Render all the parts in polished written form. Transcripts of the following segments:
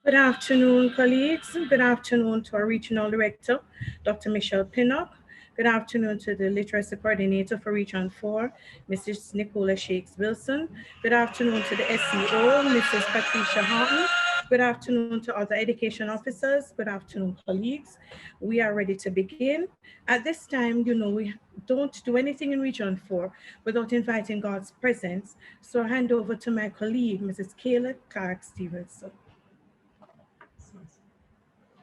Good afternoon, colleagues. Good afternoon to our Regional Director, Dr. Michelle Pinnock. Good afternoon to the Literacy Coordinator for Region 4, Mrs. Nicola Shakes Wilson. Good afternoon to the SEO, Mrs. Patricia Horton. Good afternoon to other education officers. Good afternoon, colleagues. We are ready to begin. At this time, we don't do anything in Region 4 without inviting God's presence. So I hand over to my colleague, Mrs. Kayla Clark Stevenson.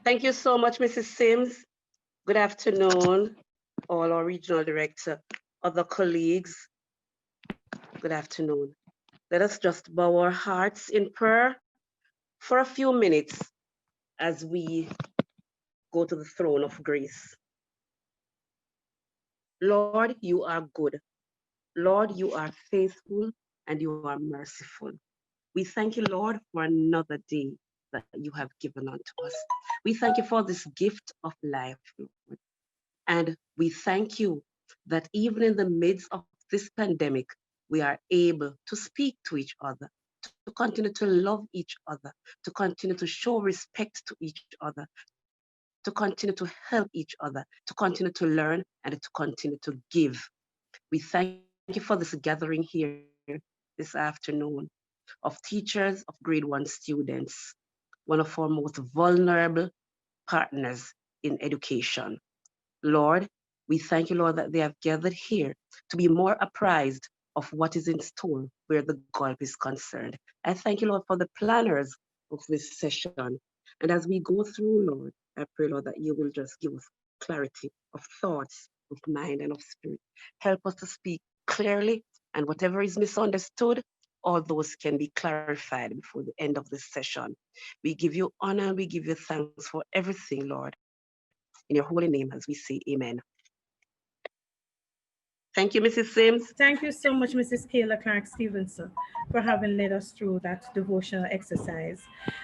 Thank you so much, Mrs. Sims. Good afternoon, all our regional director, other colleagues. Good afternoon. Let us just bow our hearts in prayer for a few minutes as we go to the throne of grace. Lord, you are good. Lord, you are faithful and you are merciful. We thank you, Lord, for another day that you have given unto us. We thank you for this gift of life, Lord. And we thank you that even in the midst of this pandemic, we are able to speak to each other, to continue to love each other, to continue to show respect to each other, to continue to help each other, to continue to learn, and to continue to give. We thank you for this gathering here this afternoon of teachers of grade 1 students, one of our most vulnerable partners in education. Lord, we thank you, Lord, that they have gathered here to be more apprised of what is in store where the GOILP is concerned. I thank you, Lord, for the planners of this session. And as we go through, Lord, I pray, Lord, that you will just give us clarity of thoughts, of mind, and of spirit. Help us to speak clearly, and whatever is misunderstood, all those can be clarified before the end of this session. We give you honor, we give you thanks for everything, Lord. In your holy name, as we say, amen. Thank you, Mrs. Sims. Thank you so much, Mrs. Kayla Clark Stevenson, for having led us through that devotional exercise.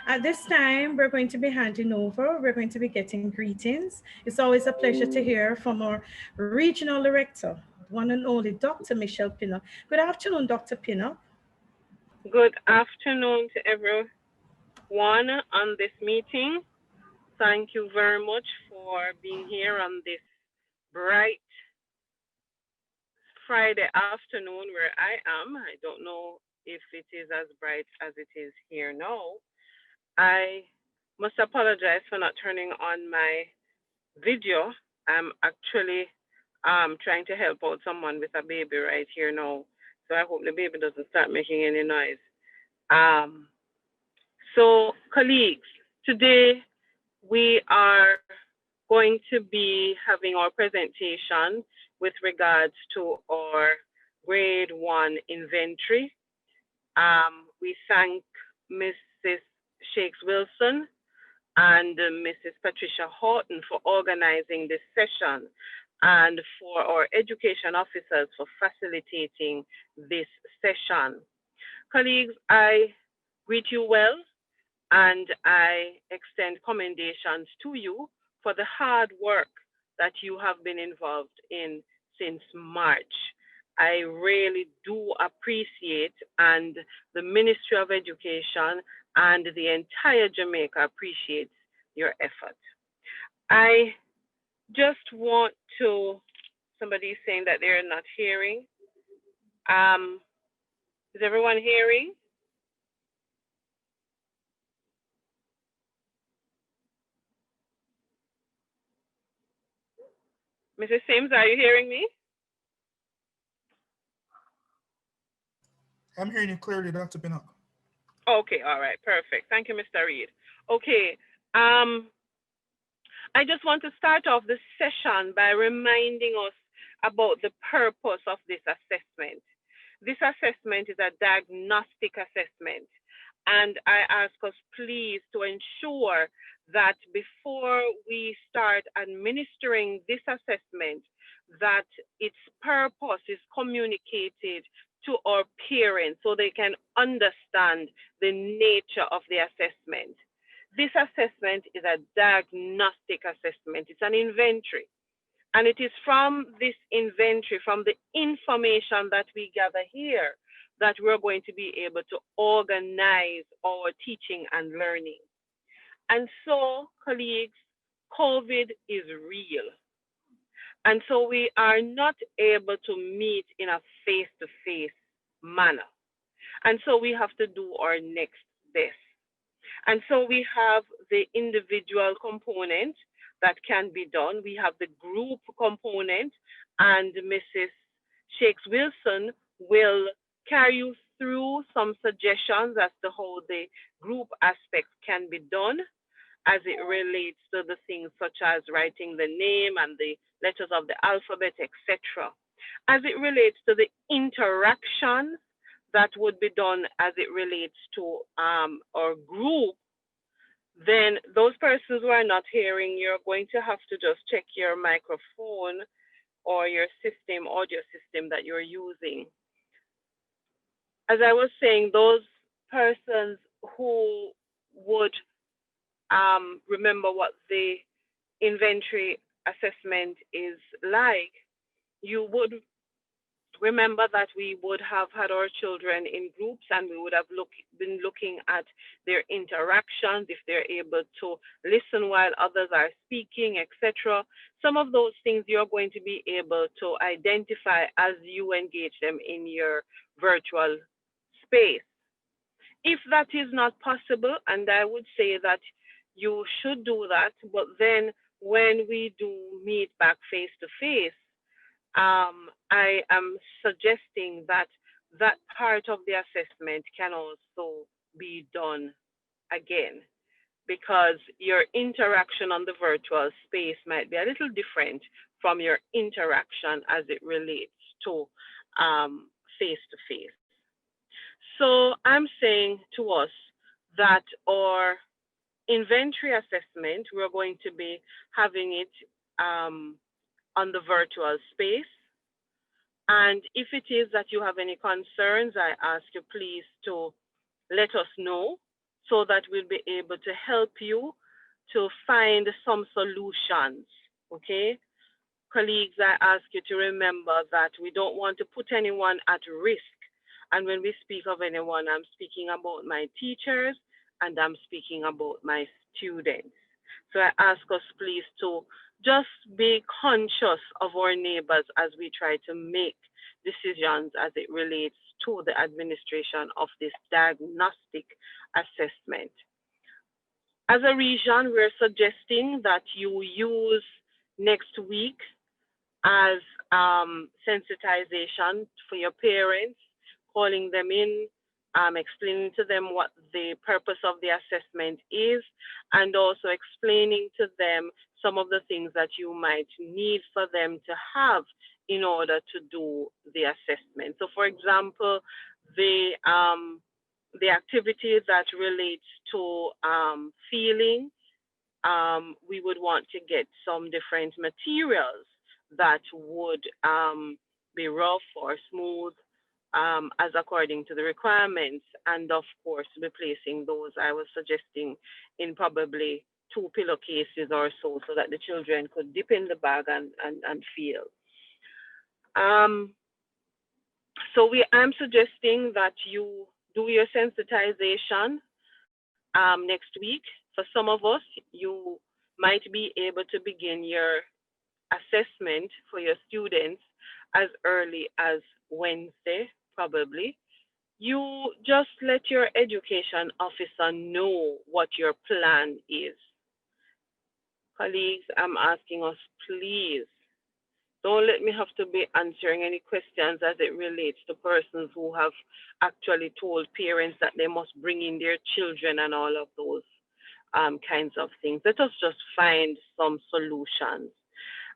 At this time, we're going to be handing over. We're going to be getting greetings. It's always a pleasure to hear from our regional director, one and only Dr. Michelle Pinnock. Good afternoon, Dr. Pinnock. Good afternoon to everyone on this meeting. Thank you very much for being here on this bright Friday afternoon where I am. I don't know if it is as bright as it is here now. I must apologize for not turning on my video. I'm actually trying to help out someone with a baby right here now. So I hope the baby doesn't start making any noise. So colleagues, today we are going to be having our presentation with regards to our grade 1 inventory. We thank Mrs. Shakes Wilson and Mrs. Patricia Horton for organizing this session and for our education officers for facilitating this session. Colleagues, I greet you well and I extend commendations to you for the hard work that you have been involved in since March. I really do appreciate, and the Ministry of Education and the entire Jamaica appreciates your effort. I just want to, somebody is saying that they're not hearing. Is everyone hearing? Mrs. Sims, are you hearing me? I'm hearing you clearly, Dr. Pinnock. Okay, all right, perfect. Thank you, Mr. Reed. Okay, I just want to start off the session by reminding us about the purpose of this assessment. This assessment is a diagnostic assessment, and I ask us please to ensure that before we start administering this assessment, that its purpose is communicated to our parents so they can understand the nature of the assessment. This assessment is a diagnostic assessment. It's an inventory. And it is from this inventory, from the information that we gather here, that we're going to be able to organize our teaching and learning. And so, colleagues, COVID is real. And so we are not able to meet in a face to face manner. And so we have to do our next best. And so we have the individual component that can be done. We have the group component, and Mrs. Shakes Wilson will carry you through some suggestions as to how the group aspect can be done as it relates to the things such as writing the name and the letters of the alphabet, etc. As it relates to the interaction that would be done as it relates to our group, then those persons who are not hearing, you're going to have to just check your microphone or your system, audio system that you're using. As I was saying, those persons who would remember what the inventory assessment is like, you would remember that we would have had our children in groups and we would have been looking at their interactions, if they're able to listen while others are speaking, etc. Some of those things you're going to be able to identify as you engage them in your virtual space. If that is not possible, and I would say that you should do that, but then when we do meet back face to face, I am suggesting that that part of the assessment can also be done again, because your interaction on the virtual space might be a little different from your interaction as it relates to face to face. So I'm saying to us that our inventory assessment, we're going to be having it on the virtual space. And if it is that you have any concerns, I ask you please to let us know so that we'll be able to help you to find some solutions. Okay? Colleagues, I ask you to remember that we don't want to put anyone at risk. And when we speak of anyone, I'm speaking about my teachers and I'm speaking about my students. So I ask us please to just be conscious of our neighbors as we try to make decisions as it relates to the administration of this diagnostic assessment. As a region, we're suggesting that you use next week as sensitization for your parents, calling them in, explaining to them what the purpose of the assessment is, and also explaining to them some of the things that you might need for them to have in order to do the assessment. So, for example, the activity that relates to feeling, we would want to get some different materials that would be rough or smooth as according to the requirements. And of course, replacing those, I was suggesting, in probably 2 pillowcases or so that the children could dip in the bag and feel. So I'm suggesting that you do your sensitization next week. For some of us, you might be able to begin your assessment for your students as early as Wednesday, probably. You just let your education officer know what your plan is. Colleagues, I'm asking us, please, don't let me have to be answering any questions as it relates to persons who have actually told parents that they must bring in their children and all of those kinds of things. Let us just find some solutions.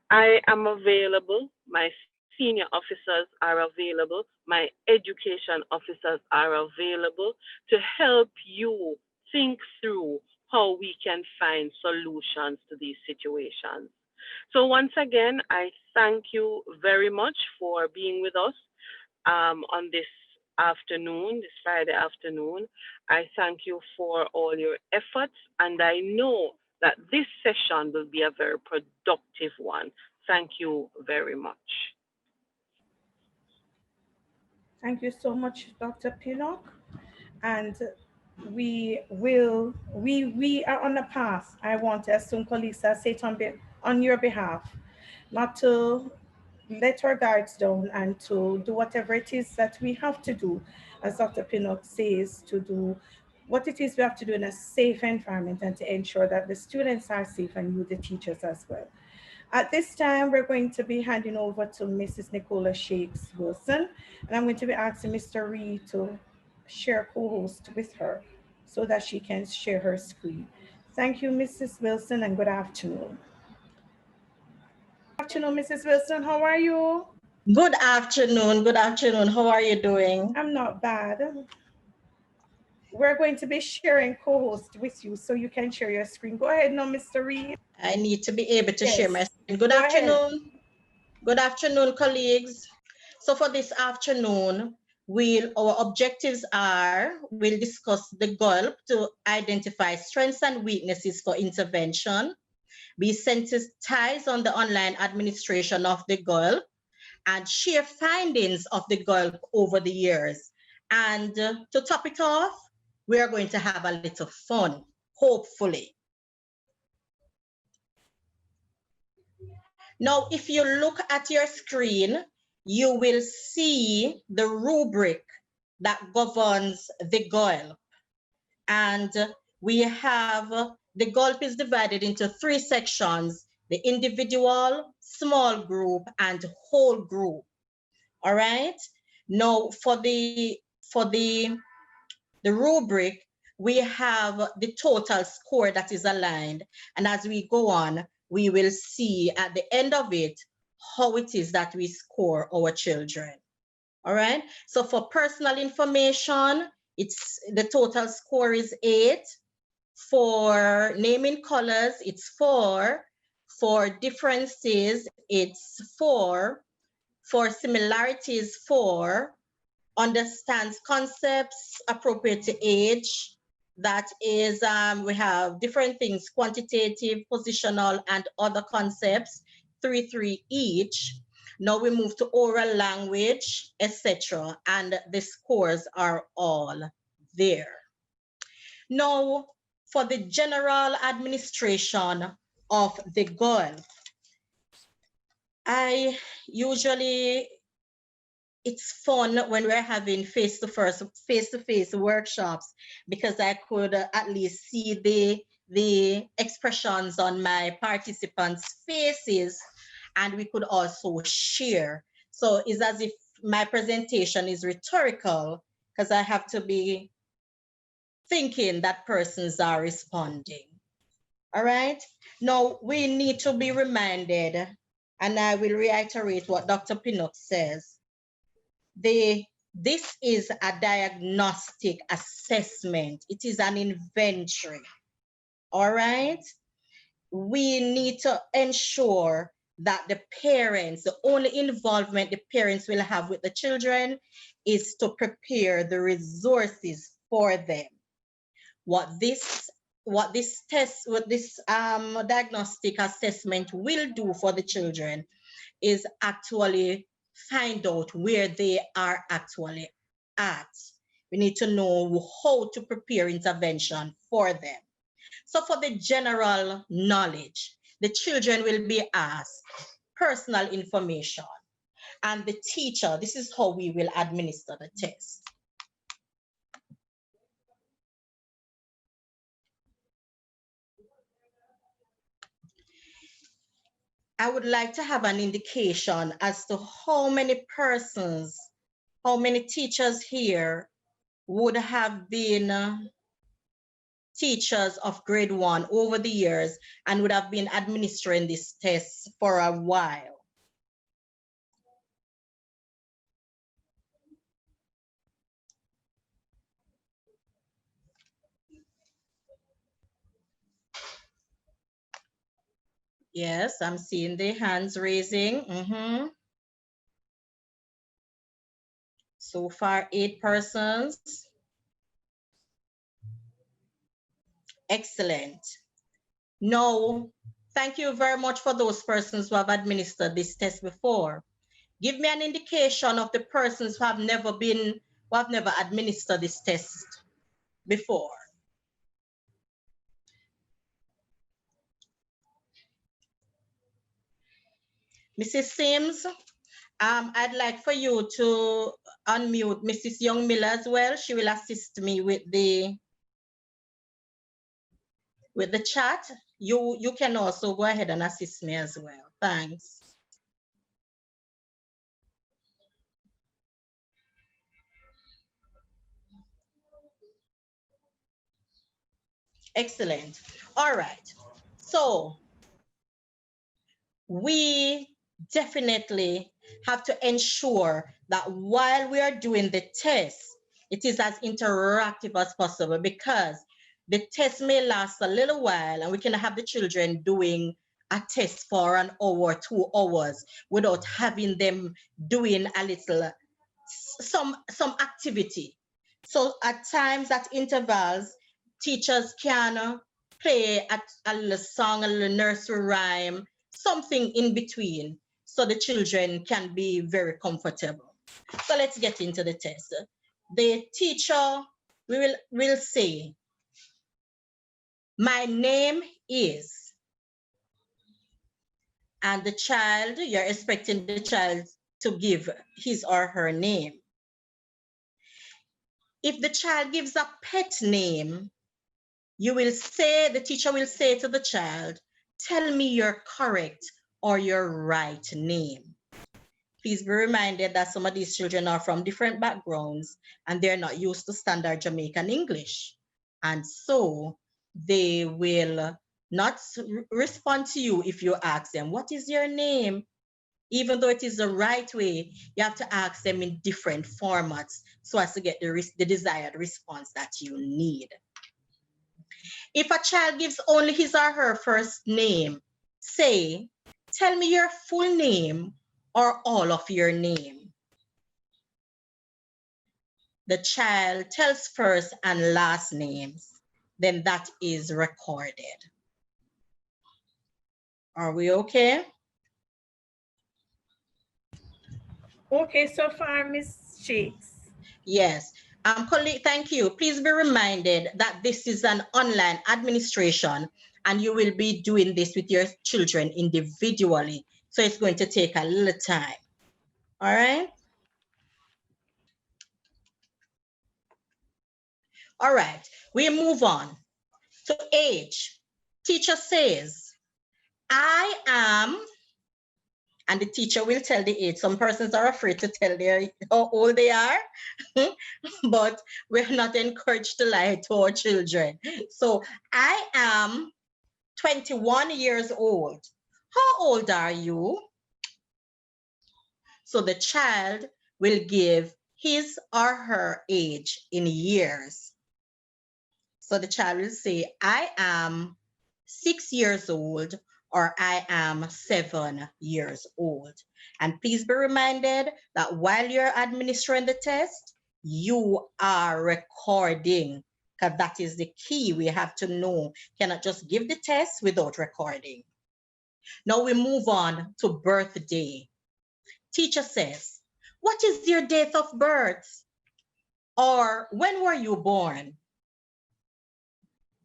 I am available. My senior officers are available. My education officers are available to help you think through how we can find solutions to these situations. So once again, I thank you very much for being with us on this afternoon, this Friday afternoon. I thank you for all your efforts, and I know that this session will be a very productive one. Thank you very much. Thank you so much, Dr. Pinnock. And we are on a path. I want to assume colleagues that say it on your behalf, not to let our guards down and to do whatever it is that we have to do, as Dr. Pinnock says, to do what it is we have to do in a safe environment and to ensure that the students are safe and you, the teachers, as well. At this time, we're going to be handing over to Mrs. Nicola Shakes Wilson, and I'm going to be asking Mr. Reed to share co-host with her so that she can share her screen. Thank you, Mrs. Wilson, and good afternoon. Good afternoon, Mrs. Wilson. How are you? Good afternoon. Good afternoon. How are you doing? I'm not bad. We're going to be sharing co-host with you so you can share your screen. Go ahead now, Mr. Reed. I need to be able to share my Yes. screen. Good Go ahead. afternoon. Good afternoon, colleagues. So for this afternoon, our objectives are, we'll discuss the GOILP to identify strengths and weaknesses for intervention. We sensitize on the online administration of the GOILP and share findings of the GOILP over the years. And to top it off, we are going to have a little fun, hopefully. Now, if you look at your screen, you will see the rubric that governs the GOILP. And we have, the GOILP is divided into 3 sections: the individual, small group, and whole group. All right. Now, for the rubric, we have the total score that is aligned. And as we go on, we will see at the end of it how it is that we score our children. All right. So for personal information, the total score is 8. For naming colors, it's 4. For differences, it's 4. For similarities, 4. Understands concepts appropriate to age. That is, we have different things: quantitative, positional, and other concepts, 3 each. Now we move to oral language, etc. And the scores are all there. Now, for the general administration of the GOILP, it's fun when we're having face-to-face workshops, because I could at least see the expressions on my participants' faces, and we could also share. So it's as if my presentation is rhetorical, because I have to be thinking that persons are responding. All right. Now we need to be reminded, and I will reiterate what Dr. Pinnock says. This is a diagnostic assessment. It is an inventory. All right. We need to ensure that the parents, the only involvement the parents will have with the children is to prepare the resources for them. What this diagnostic assessment will do for the children is actually find out where they are actually at. We need to know how to prepare intervention for them. So for the general knowledge, the children will be asked personal information, and the teacher, this is how we will administer the test. I would like to have an indication as to how many persons, how many teachers here would have been teachers of grade 1 over the years and would have been administering this test for a while. Yes, I'm seeing the hands raising. So far, 8 persons. Excellent. Now, thank you very much for those persons who have administered this test before. Give me an indication of the persons who have never administered this test before. Mrs. Sims, I'd like for you to unmute Mrs. Young Miller as well. She will assist me with the chat. You can also go ahead and assist me as well. Thanks. Excellent. All right. So we definitely have to ensure that while we are doing the test, it is as interactive as possible, because the test may last a little while and we can have the children doing a test for an hour, 2 hours without having them doing a little, some activity. So at times, at intervals, teachers can play a little song, a little nursery rhyme, something in between, so the children can be very comfortable. So let's get into the test. The teacher will say, my name is, and the child, you're expecting the child to give his or her name. If the child gives a pet name, the teacher will say to the child, tell me your correct or your right name. Please be reminded that some of these children are from different backgrounds and they're not used to standard Jamaican English. And so they will not respond to you if you ask them, what is your name? Even though it is the right way, you have to ask them in different formats so as to get the desired response that you need. If a child gives only his or her first name, say, tell me your full name or all of your name. The child tells first and last names, then that is recorded. Are we okay? Okay, so far, Ms. Shakes. Yes. Colleague, thank you. Please be reminded that this is an online administration and you will be doing this with your children individually. So it's going to take a little time. All right. All right. We move on to age. Teacher says, I am, and the teacher will tell the age. Some persons are afraid to tell how old they are, but we're not encouraged to lie to our children. So I am 21 years old. How old are you? So the child will give his or her age in years. So the child will say, I am 6 years old, or I am 7 years old. And please be reminded that while you're administering the test, you are recording, because that is the key. We have to know, cannot just give the test without recording. Now we move on to birthday. Teacher says, what is your date of birth? Or when were you born?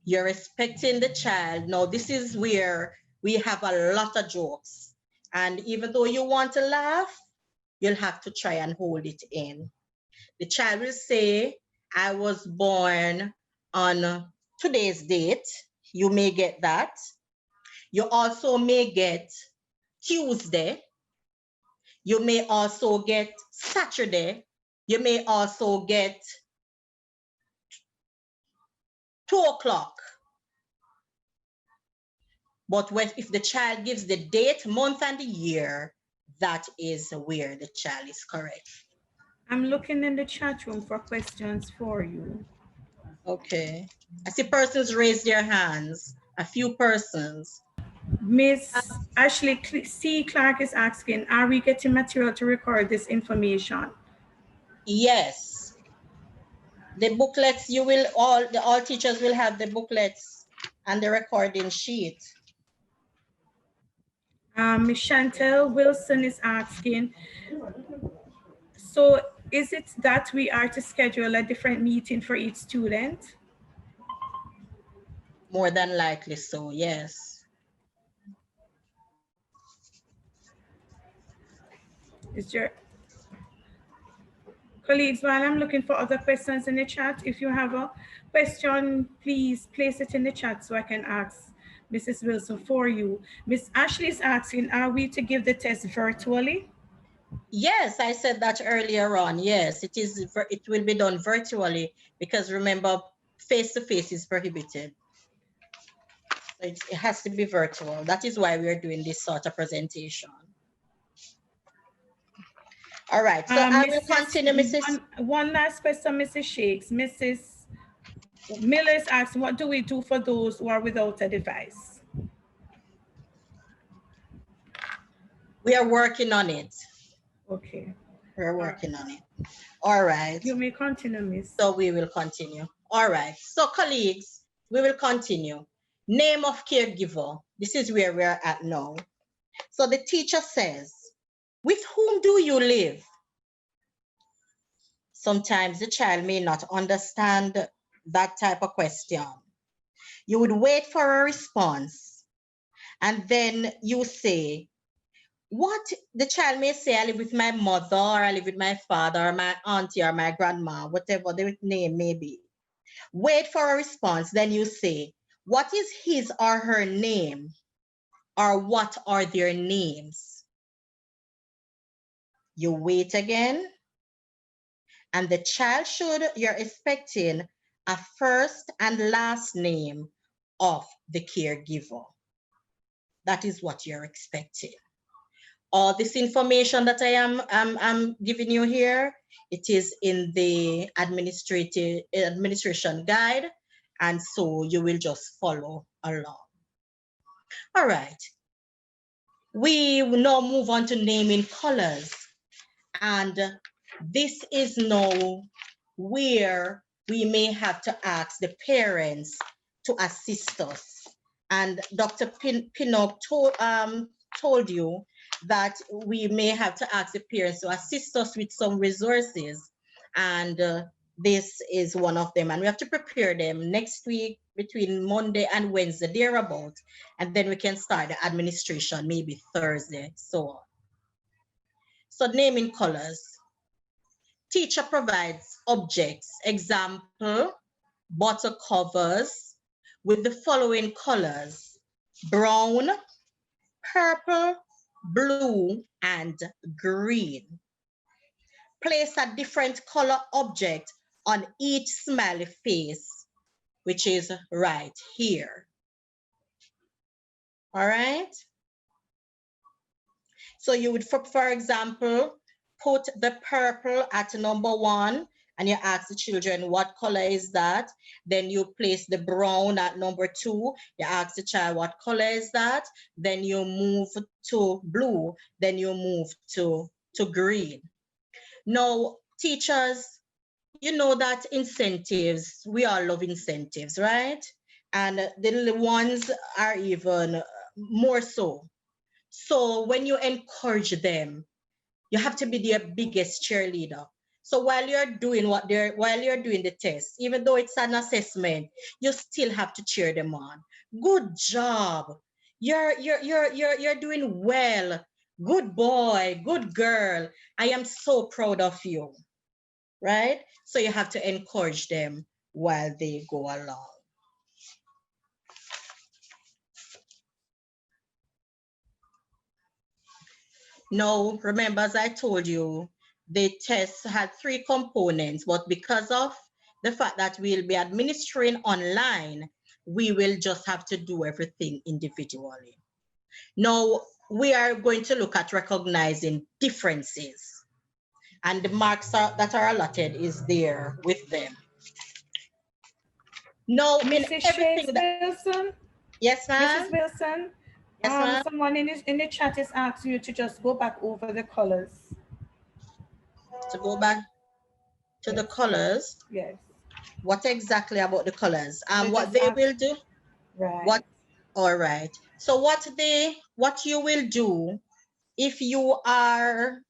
You're expecting the child. Now, this is where we have a lot of jokes. And even though you want to laugh, you'll have to try and hold it in. The child will say, I was born on today's date. You may get that. You also may get Tuesday. You may also get Saturday. You may also get 2 o'clock. But if the child gives the date, month, and the year, that is where the child is correct. I'm looking in the chat room for questions for you. Okay. I see persons raise their hands, a few persons. Miss Ashley C. Clark is asking, are we getting material to record this information? Yes. The booklets, all teachers will have the booklets and the recording sheet. Ms. Chantel Wilson is asking, so is it that we are to schedule a different meeting for each student? More than likely so, yes. Is there, colleagues, while I'm looking for other questions in the chat, if you have a question, please place it in the chat so I can ask Mrs. Wilson for you. Miss Ashley is asking, are we to give the test virtually? Yes, I said that earlier on. Yes, it is. It will be done virtually because remember, face-to-face is prohibited. So it has to be virtual. That is why we are doing this sort of presentation. All right, so I will continue, Mrs. One last question, Mrs. Shakes. Mrs. Miller is asking, what do we do for those who are without a device? We are working on it. Okay. We're working on it. All right. You may continue, Miss. So we will continue. All right. So colleagues, we will continue. Name of caregiver. This is where we're at now. So the teacher says, with whom do you live? Sometimes the child may not understand that type of question. You would wait for a response and then you say, what the child may say, I live with my mother, or I live with my father, or my auntie, or my grandma, whatever the name may be. Wait for a response, then you say, what is his or her name? Or what are their names? You wait again, and the child you're expecting a first and last name of the caregiver. That is what you're expecting. All this information that I'm giving you here, it is in the administration guide, and so you will just follow along. All right. We will now move on to naming colors, and this is now where we may have to ask the parents to assist us. And Dr. Pinnock told you that we may have to ask the parents to assist us with some resources, and this is one of them, and we have to prepare them next week between Monday and Wednesday thereabout, and then we can start the administration maybe Thursday, so on. So naming colors. Teacher provides objects, example, bottle covers with the following colors: brown, purple, blue, and green. Place a different color object on each smiley face, which is right here. All right? So you would, for example, put the purple at number 1, and you ask the children, what color is that? Then you place the brown at number 2. You ask the child, what color is that? Then you move to blue. Then you move to green. Now, teachers, you know that incentives, we all love incentives, right? And the little ones are even more so. So when you encourage them, you have to be their biggest cheerleader. So while you're doing the test, even though it's an assessment, you still have to cheer them on. Good job. You're doing well. Good boy, good girl. I am so proud of you. Right? So you have to encourage them while they go along. Now, remember, as I told you, the test had 3 components, but because of the fact that we'll be administering online, we will just have to do everything individually. Now, we are going to look at recognizing differences, and the marks that are allotted is there with them. Now, in everything Wilson? Yes, ma'am? Mrs. Wilson? Yes, ma'am? Someone in the chat is asking you to just go back over the colors. To go back to the colors? Yes. What exactly about the colors? What they will do? Right. All right. So what you will do, if you can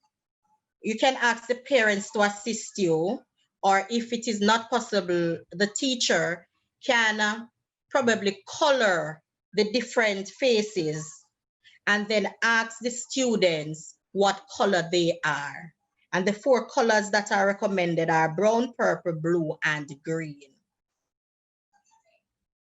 ask the parents to assist you, or if it is not possible, the teacher can probably color the different faces and then ask the students what color they are. And the 4 colors that are recommended are brown, purple, blue, and green.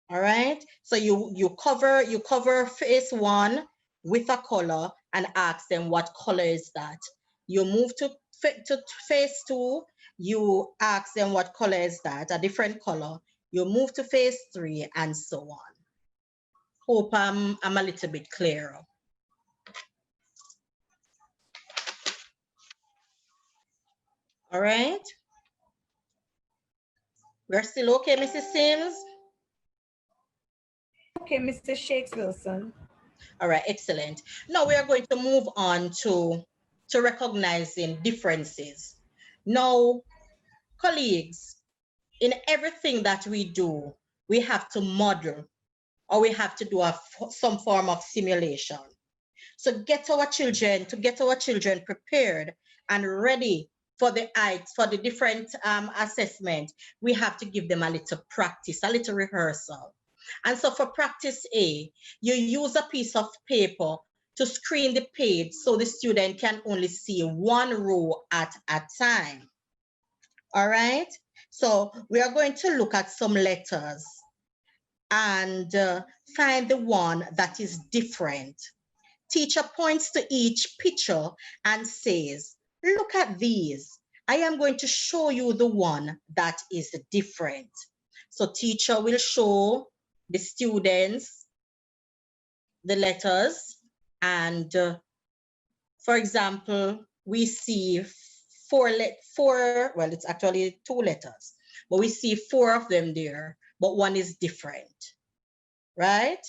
All right, so you cover face 1 with a color and ask them what color is that. You move to face 2, you ask them what color is that, a different color. You move to face 3 and so on. Hope I'm a little bit clearer. All right, we're still okay, Mrs. Sims? Okay, Mr. Shakes Wilson. All right, excellent. Now we are going to move on to recognizing differences. Now, colleagues, in everything that we do, we have to model or we have to do some form of simulation. So to get our children prepared and ready for the different assessment, we have to give them a little practice, a little rehearsal. And so for practice A, you use a piece of paper to screen the page so the student can only see 1 row at a time. All right, so we are going to look at some letters and find the one that is different. Teacher points to each picture and says, look at these. I am going to show you the one that is different. So teacher will show the students the letters and for example, we see 4, well, it's actually 2 letters, but we see 4 of them there, but one is different, right?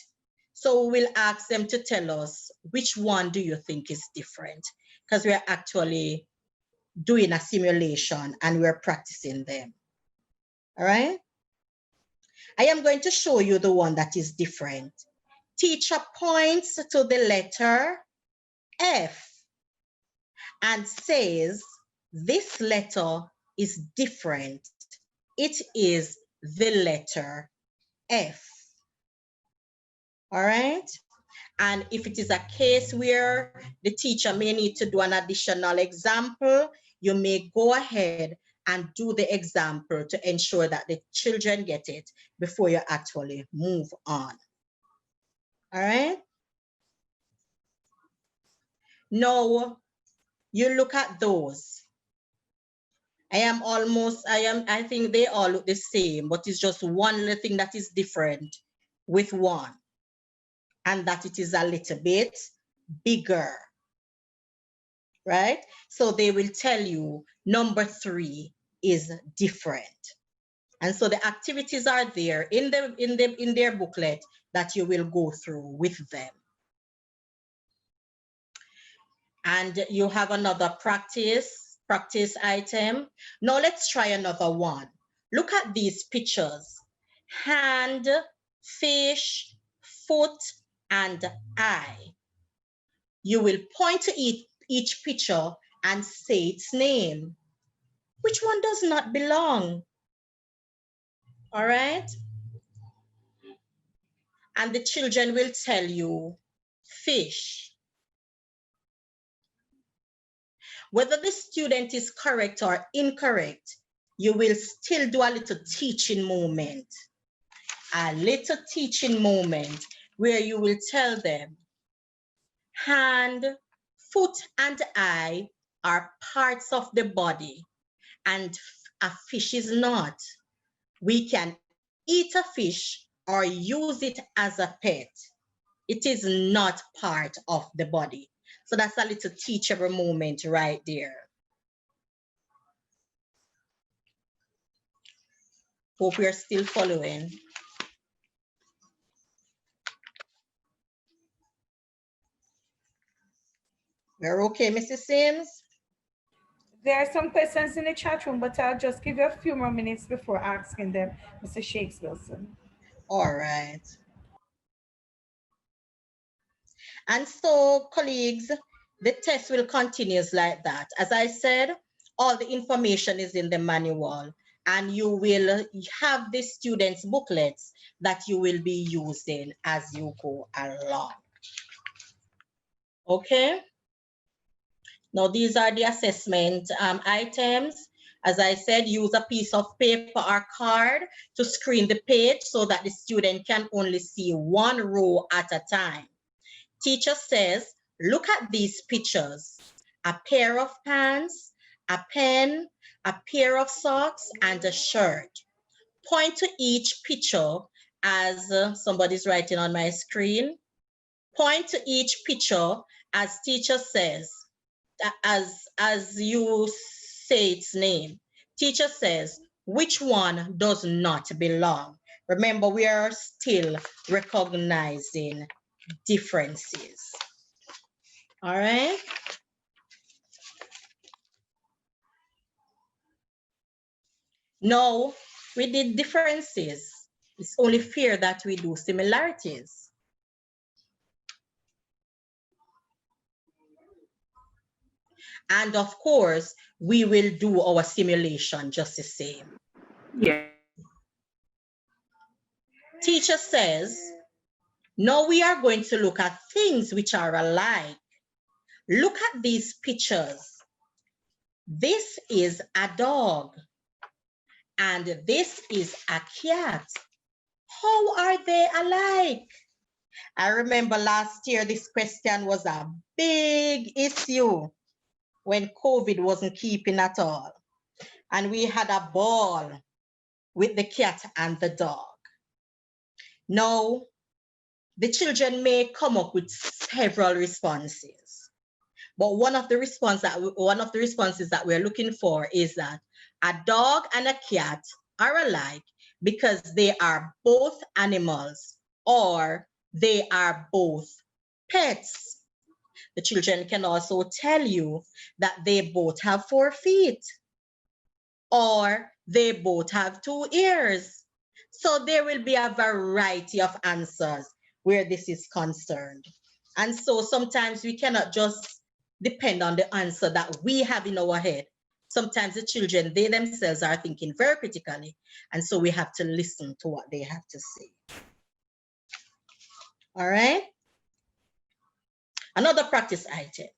So we'll ask them to tell us which one do you think is different, because we're actually doing a simulation and we're practicing them. All right, I am going to show you the one that is different. Teacher points to the letter F and says, this letter is different. It is the letter F. All right. And if it is a case where the teacher may need to do an additional example, you may go ahead and do the example to ensure that the children get it before you actually move on. All right. Now, you look at those. I think they all look the same, but it's just one little thing that is different with one, and that it is a little bit bigger, right? So they will tell you number 3 is different. And so the activities are there in their booklet that you will go through with them. And you have another practice item. Now let's try another one. Look at these pictures: hand, fish, foot, and eye. You will point to each picture and say its name. Which one does not belong? All right? And the children will tell you fish. Whether the student is correct or incorrect, you will still do a little teaching moment. A little teaching moment where you will tell them, hand, foot, and eye are parts of the body, and a fish is not. We can eat a fish or use it as a pet. It is not part of the body. So that's a little teachable moment right there. Hope you're still following. We're okay, Mrs. Sims? There are some questions in the chat room, but I'll just give you a few more minutes before asking them, Mr. Shakes Wilson. All right. And so, colleagues, the test will continue like that. As I said, all the information is in the manual, and you will have the students' booklets that you will be using as you go along. Okay? Now, these are the assessment items. As I said, use a piece of paper or card to screen the page so that the student can only see one row at a time. Teacher says, look at these pictures: a pair of pants, a pen, a pair of socks, and a shirt. Point to each picture as somebody's writing on my screen. Point to each picture as teacher says, as you say its name. Teacher says, which one does not belong? Remember, we are still recognizing differences. All right. No, we did differences. It's only fair that we do similarities. And of course, we will do our simulation just the same. Yeah. Teacher says, now we are going to look at things which are alike. Look at these pictures. This is a dog, and this is a cat. How are they alike? I remember last year this question was a big issue when COVID wasn't keeping at all. And we had a ball with the cat and the dog. Now, the children may come up with several responses, but one of the responses that we're looking for is that a dog and a cat are alike because they are both animals or they are both pets. The children can also tell you that they both have 4 feet or they both have 2 ears. So there will be a variety of answers where this is concerned. And so sometimes we cannot just depend on the answer that we have in our head. Sometimes the children, they themselves are thinking very critically. And so we have to listen to what they have to say. All right. Another practice item.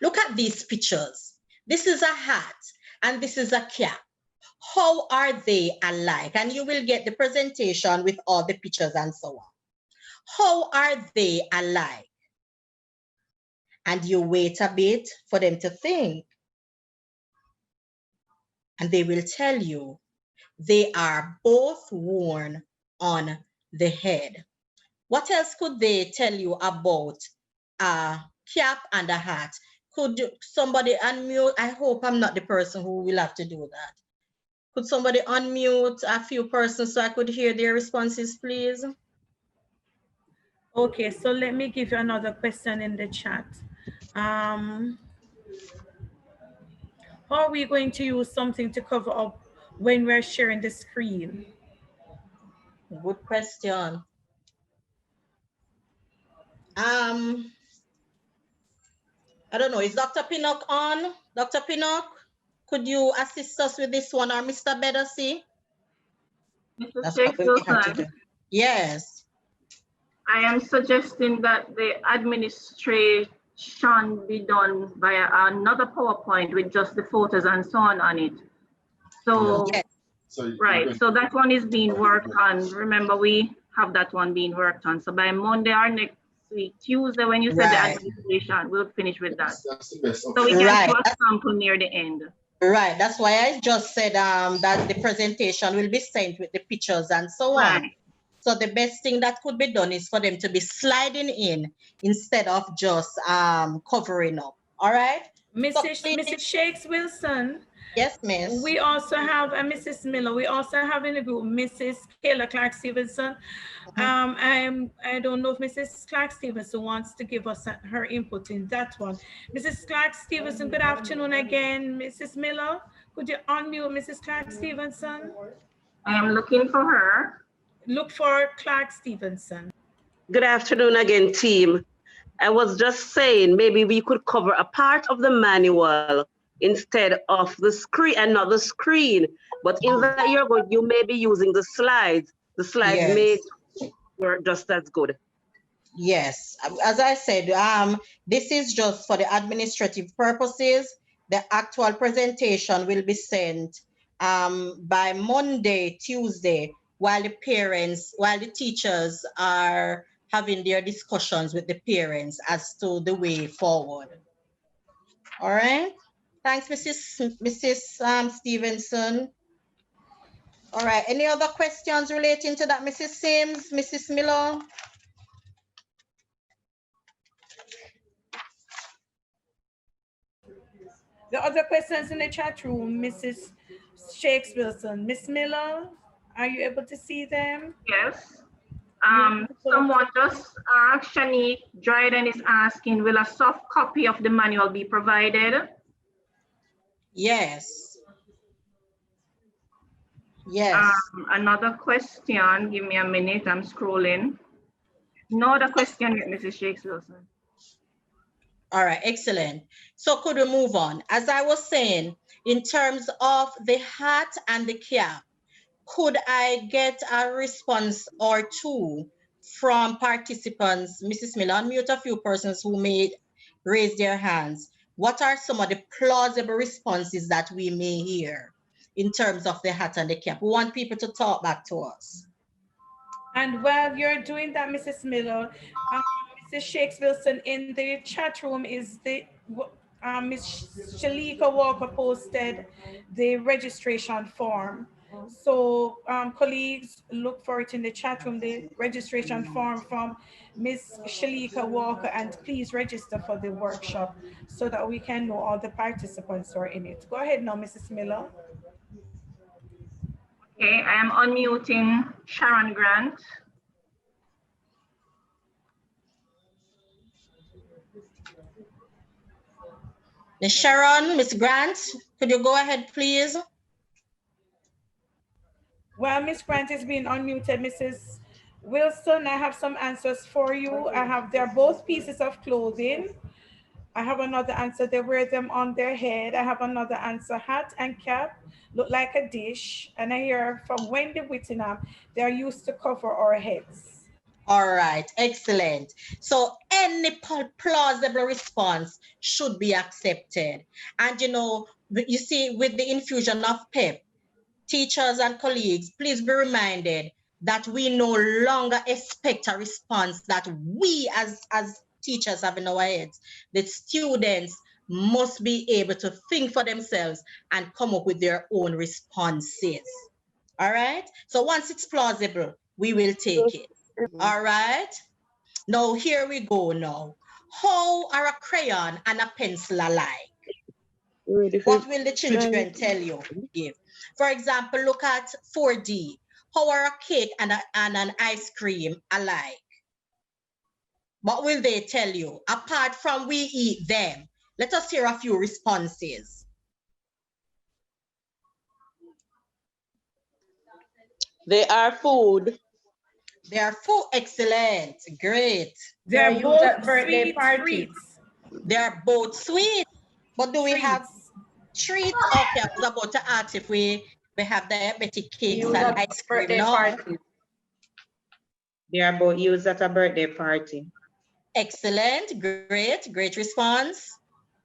Look at these pictures. This is a hat and this is a cap. How are they alike? And you will get the presentation with all the pictures and so on. How are they alike? And you wait a bit for them to think. And they will tell you they are both worn on the head. What else could they tell you about a cap and a hat? Could somebody unmute? I hope I'm not the person who will have to do that. Could somebody unmute a few persons so I could hear their responses, please? Okay, so let me give you another question in the chat. How are we going to use something to cover up when we're sharing the screen? Good question. I don't know, is Dr. Pinnock on? Dr. Pinnock, could you assist us with this one, or Mr. Bedasi? That's what we have to do. Yes. I am suggesting that the administration be done via another PowerPoint with just the photos and so on it. So, yes. Right, so that one is being worked on. Remember, we have that one being worked on. So by Monday or next week, Tuesday, when you said the administration, we'll finish with that. That's the best. So we can do a sample near the end. Right, that's why I just said that the presentation will be sent with the pictures and so on. So the best thing that could be done is for them to be sliding in instead of just covering up. All right? Mrs. Shakes Wilson. Yes, miss. We also have Mrs. Miller. We also have in the group Mrs. Kayla Clark Stevenson. I don't know if Mrs. Clark Stevenson wants to give us her input in that one. Mrs. Clark Stevenson, good afternoon again. Mrs. Miller, could you unmute Mrs. Clark Stevenson? I am looking for her. Look for Clark Stevenson. Good afternoon again, team. I was just saying maybe we could cover a part of the manual instead of the screen, another screen. But in that you may be using the slides. The slides may work just as good. Yes, as I said, this is just for the administrative purposes. The actual presentation will be sent by Monday, Tuesday, while the teachers are having their discussions with the parents as to the way forward. All right. Thanks, Mrs. Stevenson. All right. Any other questions relating to that, Mrs. Sims, Mrs. Miller? The other questions in the chat room, Mrs. Shakes Wilson. Miss Miller, are you able to see them? Yes. Someone just asked, Shanique Dryden is asking, will a soft copy of the manual be provided? Yes. Yes. Another question, give me a minute, I'm scrolling. No other question yet, Mrs. Shakes Wilson. All right, excellent. So could we move on? As I was saying, in terms of the hat and the cap, could I get a response or two from participants? Mrs. Miller, unmute a few persons who may raise their hands. What are some of the plausible responses that we may hear in terms of the hat and the cap? We want people to talk back to us. And while you're doing that, Mrs. Miller, Mrs. Shakes Wilson, in the chat room is the Ms. Shalika Walker posted the registration form. So colleagues, look for it in the chat room, the registration form from Ms. Shalika Walker, and please register for the workshop so that we can know all the participants who are in it. Go ahead now, Mrs. Miller. Okay, I am unmuting Sharon Grant. Ms. Sharon, Ms. Grant, could you go ahead, please? Well, Ms. Grant is being unmuted. Mrs. Wilson, I have some answers for you. They're both pieces of clothing. I have another answer. They wear them on their head. I have another answer. Hat and cap look like a dish. And I hear from Wendy Whittingham, they're used to cover our heads. All right, excellent. So any plausible response should be accepted. And you know, you see, with the infusion of PEP, teachers and colleagues, please be reminded that we no longer expect a response that we as teachers have in our heads. The students must be able to think for themselves and come up with their own responses. All right, so once it's plausible, we will take it. All right, now here we go now. How are a crayon and a pencil alike? What will the children tell you? Give. For example, look at 4D. How are a cake and an ice cream alike? What will they tell you? Apart from we eat them. Let us hear a few responses. They are food. They are food. Excellent. Great. They're both birthday treats. They are both sweet. But do we have treats? Okay, I was about to ask if we have diabetic cakes and ice cream. No. They are both used at a birthday party. Excellent. Great. Great response.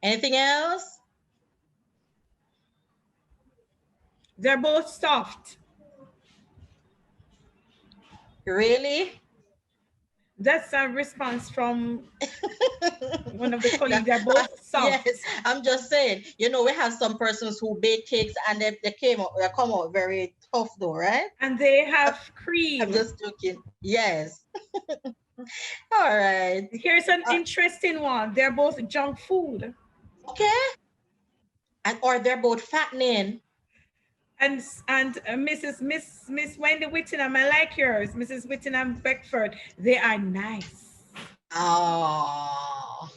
Anything else? They're both soft. Really? That's a response from one of the colleagues. They're both soft. Yes, I'm just saying, you know, we have some persons who bake cakes and they come out very tough though, right? And they have cream. I'm just joking. Yes. All right. Here's an interesting one. They're both junk food. Okay. Or they're both fattening. And Miss Wendy Whittingham, I like yours. Mrs. Whittingham Beckford, they are nice. Oh,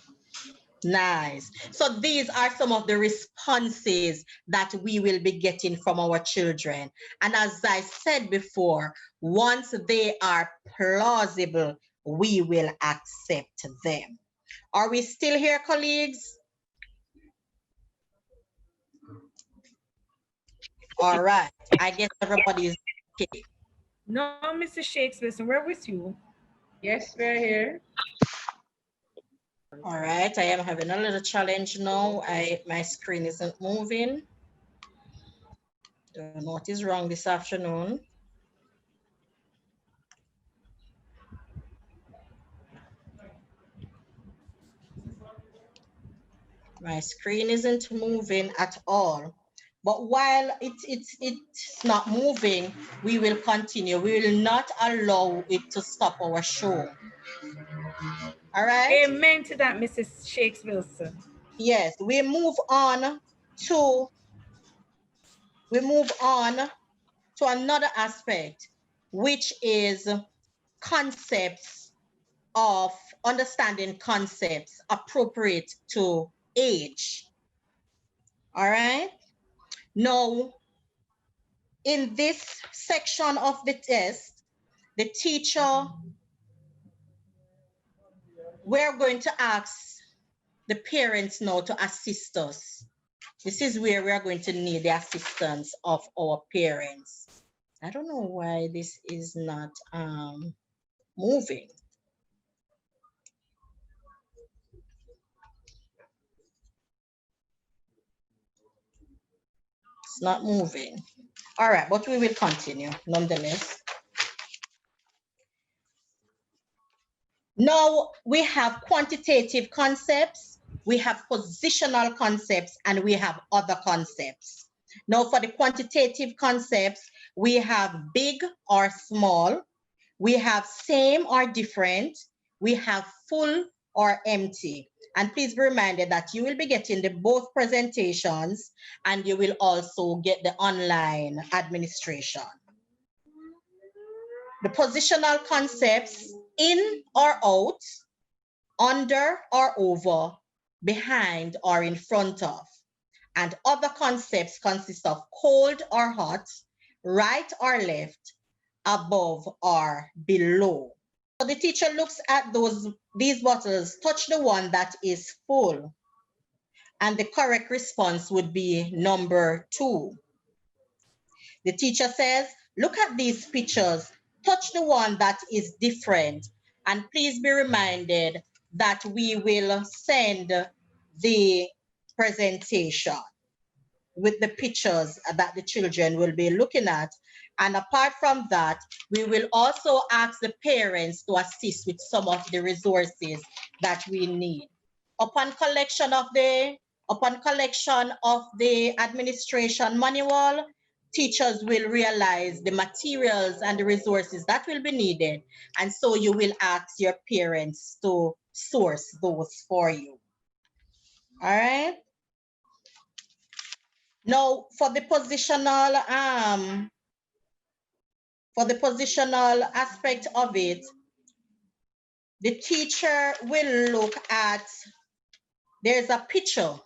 nice. So these are some of the responses that we will be getting from our children. And as I said before, once they are plausible, we will accept them. Are we still here, colleagues? All right. I guess everybody is okay. No, Mrs. Shakespeare, we're with you. Yes, we're here. All right. I am having a little challenge now. My screen isn't moving. Don't know what is wrong this afternoon. My screen isn't moving at all. But while it's not moving, we will continue. We will not allow it to stop our show. All right? Amen to that, Mrs. Shakespeare. Yes, we move on to another aspect, which is concepts of understanding concepts appropriate to age. All right? Now, in this section of the test, the teacher, we're going to ask the parents now to assist us. This is where we are going to need the assistance of our parents. I don't know why this is not moving. It's not moving. All right, but we will continue nonetheless. Now we have quantitative concepts, we have positional concepts, and we have other concepts. Now for the quantitative concepts, we have big or small, we have same or different, we have full or empty. And please be reminded that you will be getting the both presentations and you will also get the online administration. The positional concepts, in or out, under or over, behind or in front of. And other concepts consist of cold or hot, right or left, above or below. So the teacher looks at these bottles, touch the one that is full. And the correct response would be number 2. The teacher says, look at these pictures, touch the one that is different. And please be reminded that we will send the presentation with the pictures that the children will be looking at. And apart from that, we will also ask the parents to assist with some of the resources that we need. Upon collection of the administration manual, teachers will realize the materials and the resources that will be needed. And so you will ask your parents to source those for you. All right. Now, for the positional aspect of it, the teacher will look at, there's a picture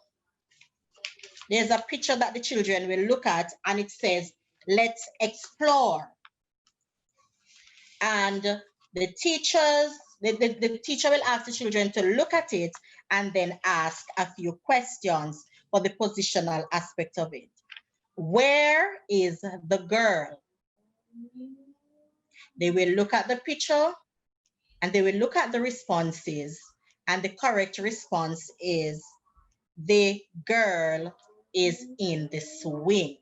that the children will look at, and it says, let's explore. And the teacher will ask the children to look at it and then ask a few questions for the positional aspect of it. Where is the girl? They will look at the picture and they will look at the responses, and the correct response is the girl is in the swing.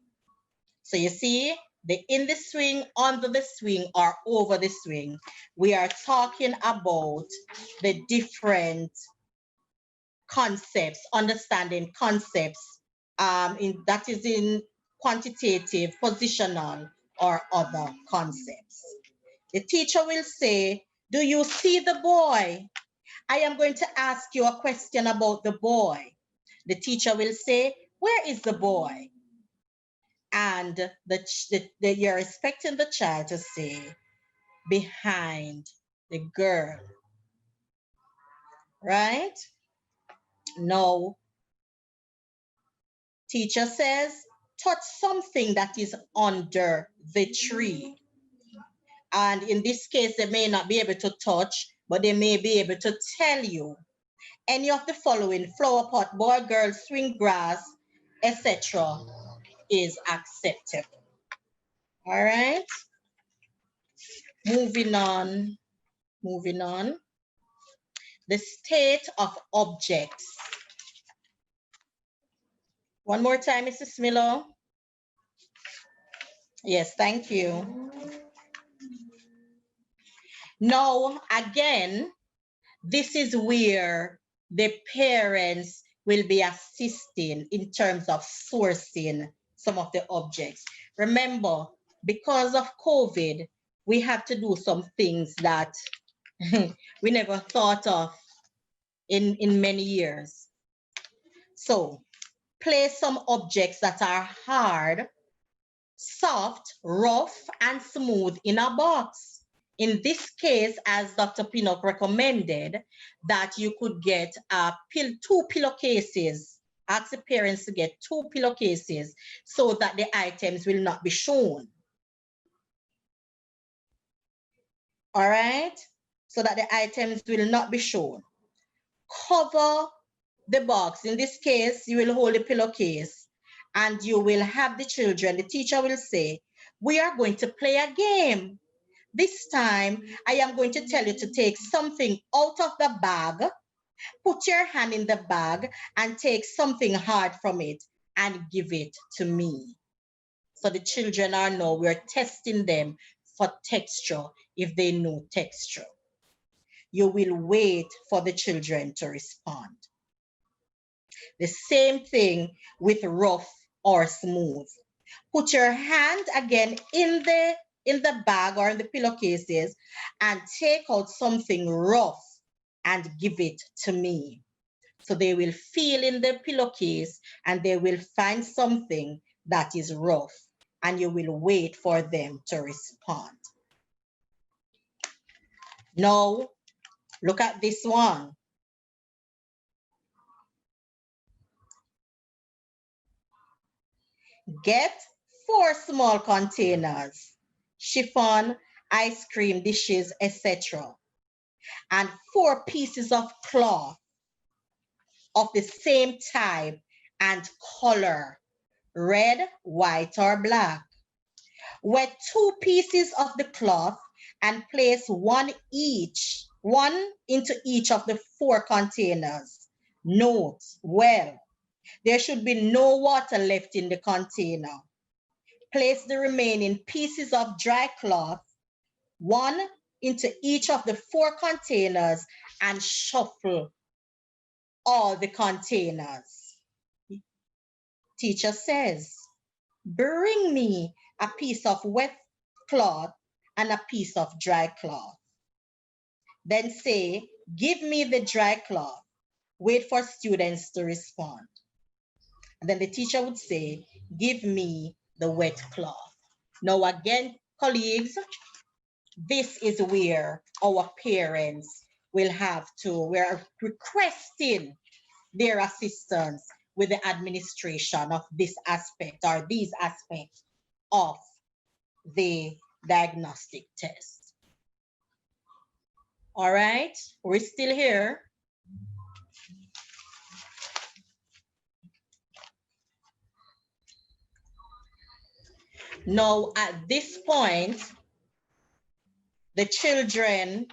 So you see, the in the swing, under the swing, or over the swing. We are talking about the different concepts, understanding concepts, that is in quantitative, positional, or other concepts. The teacher will say, do you see the boy? I am going to ask you a question about the boy. The teacher will say, where is the boy? And you're expecting the child to say, behind the girl, right? Now, teacher says, touch something that is under the tree. And in this case, they may not be able to touch, but they may be able to tell you any of the following: flower pot, boy, girl, swing, grass, etc. is acceptable. All right. Moving on. The state of objects. One more time, Mrs. Miller. Yes, thank you. Now, again, this is where the parents will be assisting in terms of sourcing some of the objects. Remember, because of COVID, we have to do some things that we never thought of in many years. So, place some objects that are hard, soft, rough, and smooth in a box. In this case, as Dr. Pinnock recommended, that you could get two pillowcases. Ask the parents to get 2 pillowcases so that the items will not be shown. All right? So that the items will not be shown. Cover the box. In this case, you will hold the pillowcase and you will have the children. The teacher will say, we are going to play a game. This time, I am going to tell you to take something out of the bag, put your hand in the bag and take something hard from it and give it to me. So the children are now, we're testing them for texture if they know texture. You will wait for the children to respond. The same thing with rough or smooth. Put your hand again in the bag or in the pillowcases and take out something rough and give it to me. So they will feel in the pillowcase and they will find something that is rough and you will wait for them to respond. Now, look at this one. Get 4 small containers, chiffon, ice cream dishes, etc. and 4 pieces of cloth of the same type and color, red, white, or black. Wet 2 pieces of the cloth and place one into each of the 4 containers. Note, well, there should be no water left in the container. Place the remaining pieces of dry cloth, one into each of the 4 containers and shuffle all the containers. Teacher says, bring me a piece of wet cloth and a piece of dry cloth. Then say, give me the dry cloth. Wait for students to respond. And then the teacher would say, give me the wet cloth. Now again, colleagues, this is where our parents will have to, we're requesting their assistance with the administration of this aspect or these aspects of the diagnostic test. All right, we're still here. Now, at this point, the children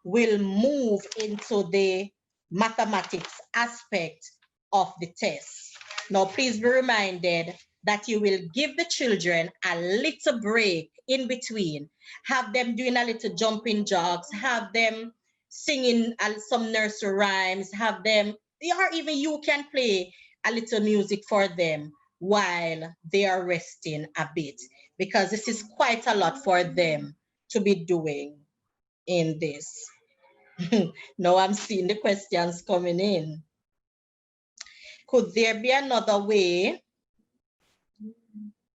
will move into the mathematics aspect of the test. Now, please be reminded that you will give the children a little break in between. Have them doing a little jumping jacks, have them singing some nursery rhymes, have them, or even you can play a little music for them while they are resting a bit, because this is quite a lot for them to be doing in this. Now I'm seeing the questions coming in. Could there be another way?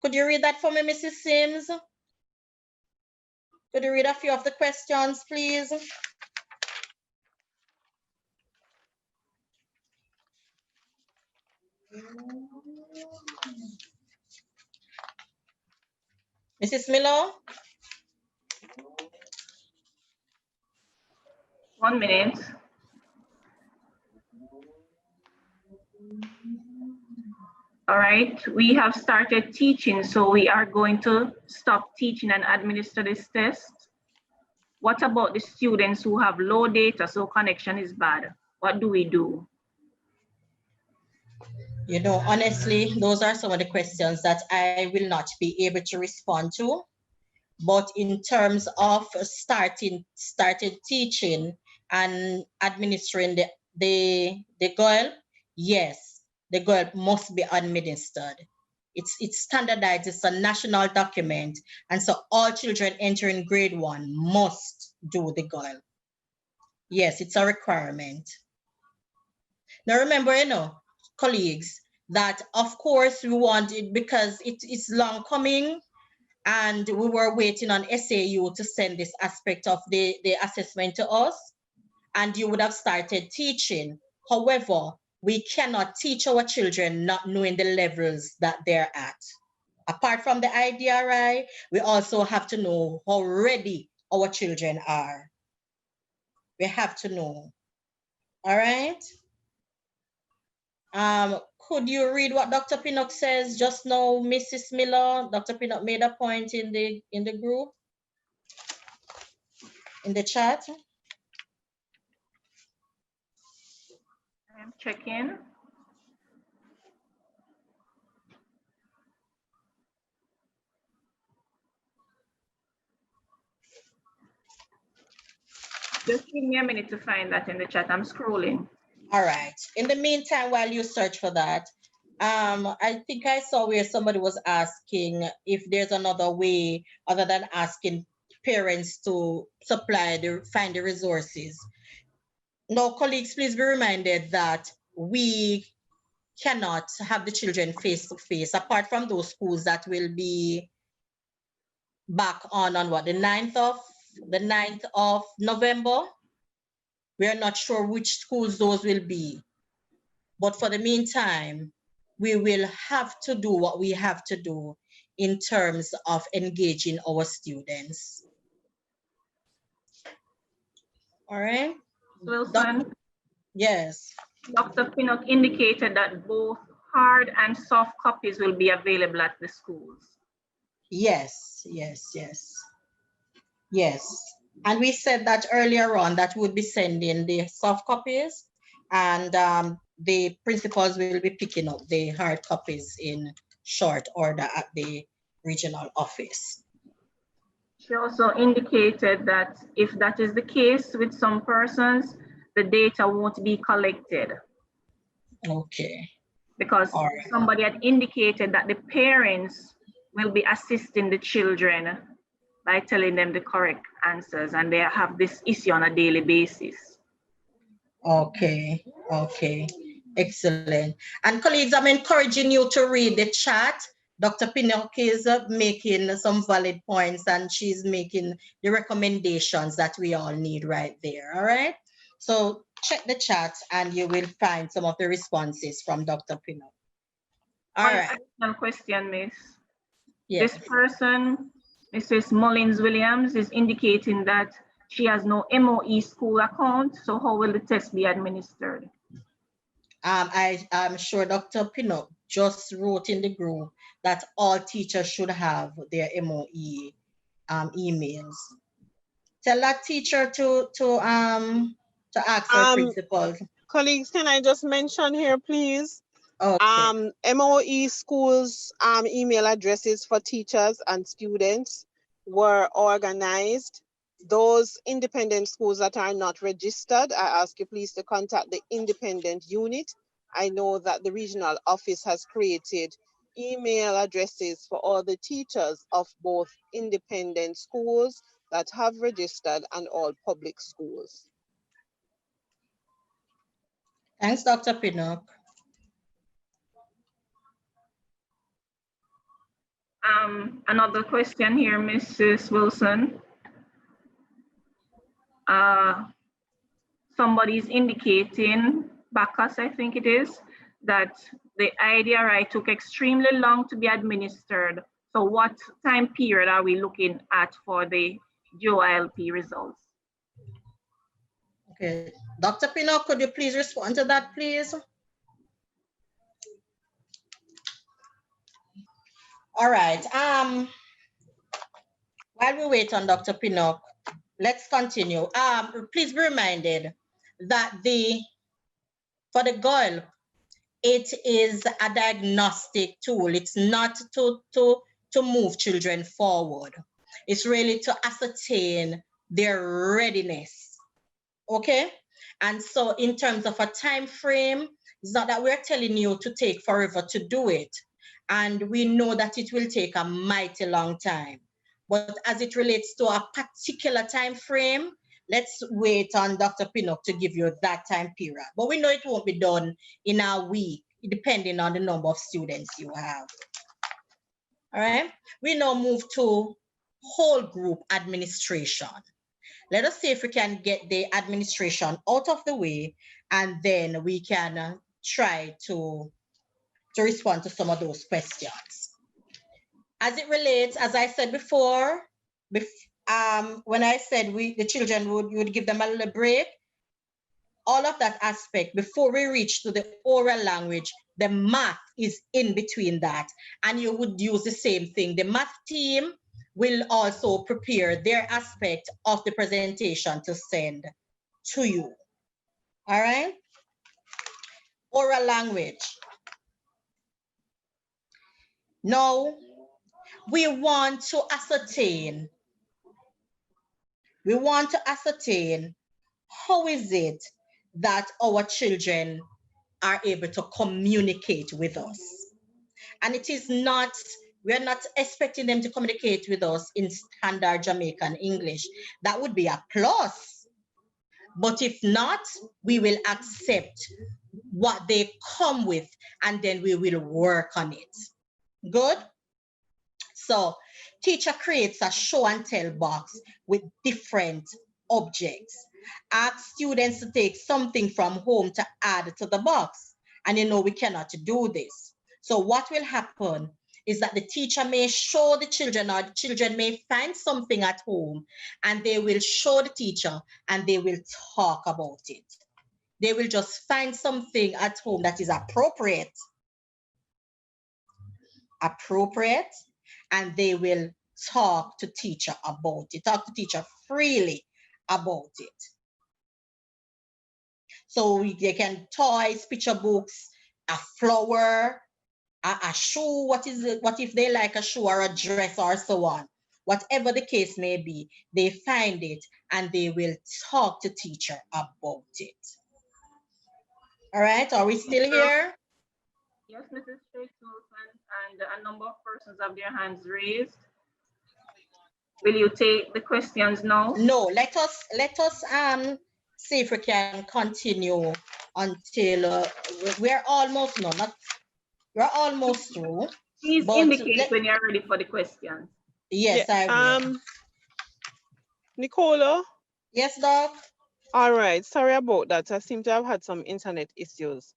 Could you read that for me, Mrs. Sims? Could you read a few of the questions, please? Mrs. Miller? 1 minute. All right, we have started teaching, so we are going to stop teaching and administer this test. What about the students who have low data, so connection is bad? What do we do? You know, honestly, those are some of the questions that I will not be able to respond to. But in terms of started teaching and administering the GOIL, yes, the GOIL must be administered. It's standardized, it's a national document. And so all children entering grade 1 must do the GOIL. Yes, it's a requirement. Now remember, you know, colleagues, that of course we want it because it's long coming, and we were waiting on SAU to send this aspect of the assessment to us, and you would have started teaching. However, we cannot teach our children not knowing the levels that they're at. Apart from the IDRI, we also have to know how ready our children are. We have to know. All right? Could you read what Dr. Pinnock says just now, Mrs. Miller? Dr. Pinnock made a point in the group, in the chat. I'm checking. Just give me a minute to find that in the chat. I'm scrolling. All right. In the meantime, while you search for that, I think I saw where somebody was asking if there's another way other than asking parents to find the resources. No, colleagues, please be reminded that we cannot have the children face to face, apart from those schools that will be back on what, the 9th of November. We are not sure which schools those will be. But for the meantime, we will have to do what we have to do in terms of engaging our students. All right? Wilson? Yes. Dr. Pinnock indicated that both hard and soft copies will be available at the schools. Yes, yes, yes. Yes. And we said that earlier on that we would be sending the soft copies, and the principals will be picking up the hard copies in short order at the regional office. She also indicated that if that is the case with some persons, the data won't be collected. Okay. Because somebody had indicated that the parents will be assisting the children by telling them the correct answers, and they have this issue on a daily basis. Okay, okay, excellent. And colleagues, I'm encouraging you to read the chat. Dr. Pinnock is making some valid points, and she's making the recommendations that we all need right there, all right? So check the chat and you will find some of the responses from Dr. Pinnock. All right. One question, Miss. Yes. This person, Mrs. Mullins-Williams, is indicating that she has no MOE school account, so how will the test be administered? I'm sure Dr. Pinnock just wrote in the group that all teachers should have their MOE emails. Tell that teacher to ask her principal. Colleagues, can I just mention here, please? Okay. MOE schools email addresses for teachers and students were organized. Those independent schools that are not registered, I ask you please to contact the independent unit. I know that the regional office has created email addresses for all the teachers of both independent schools that have registered and all public schools. Thanks, Dr. Pinnock. Another question here, Mrs. Wilson. Somebody's indicating, Bacchus, I think it is, that the IDRI took extremely long to be administered. So what time period are we looking at for the GOILP results? Okay, Dr. Pinnock, could you please respond to that, please? All right. While we wait on Dr. Pinnock, let's continue. Please be reminded that for the GOILP, it is a diagnostic tool. It's not to move children forward. It's really to ascertain their readiness. Okay? And so in terms of a time frame, it's not that we're telling you to take forever to do it. And we know that it will take a mighty long time. But as it relates to a particular time frame, let's wait on Dr. Pinnock to give you that time period. But we know it won't be done in a week, depending on the number of students you have. All right, we now move to whole group administration. Let us see if we can get the administration out of the way, and then we can try to respond to some of those questions. As it relates, as I said before, when I said the children you would give them a little break, all of that aspect, before we reach to the oral language, the math is in between that. And you would use the same thing. The math team will also prepare their aspect of the presentation to send to you. All right? Oral language. Now, we want to ascertain how is it that our children are able to communicate with us. And it is not, we're not expecting them to communicate with us in standard Jamaican English. That would be a plus. But if not, we will accept what they come with, and then we will work on it. Good? So teacher creates a show and tell box with different objects. Ask students to take something from home to add to the box. And you know we cannot do this. So what will happen is that the teacher may show the children, or the children may find something at home, and they will show the teacher and they will talk about it. They will just find something at home that is appropriate, and they will talk to teacher about it, talk to teacher freely about it. So they can toys, picture books, a flower, a shoe, what if they like a shoe or a dress or so on. Whatever the case may be, they find it and they will talk to teacher about it. All right, are we still here? Yes, Mrs. Shakes and a number of persons have their hands raised. Will you take the questions now? No, let us see if we can continue until we're almost we're almost through. Please indicate when you're ready for the questions. Yes, yeah, I will. Nicola? Yes, Doc? All right, sorry about that. I seem to have had some internet issues.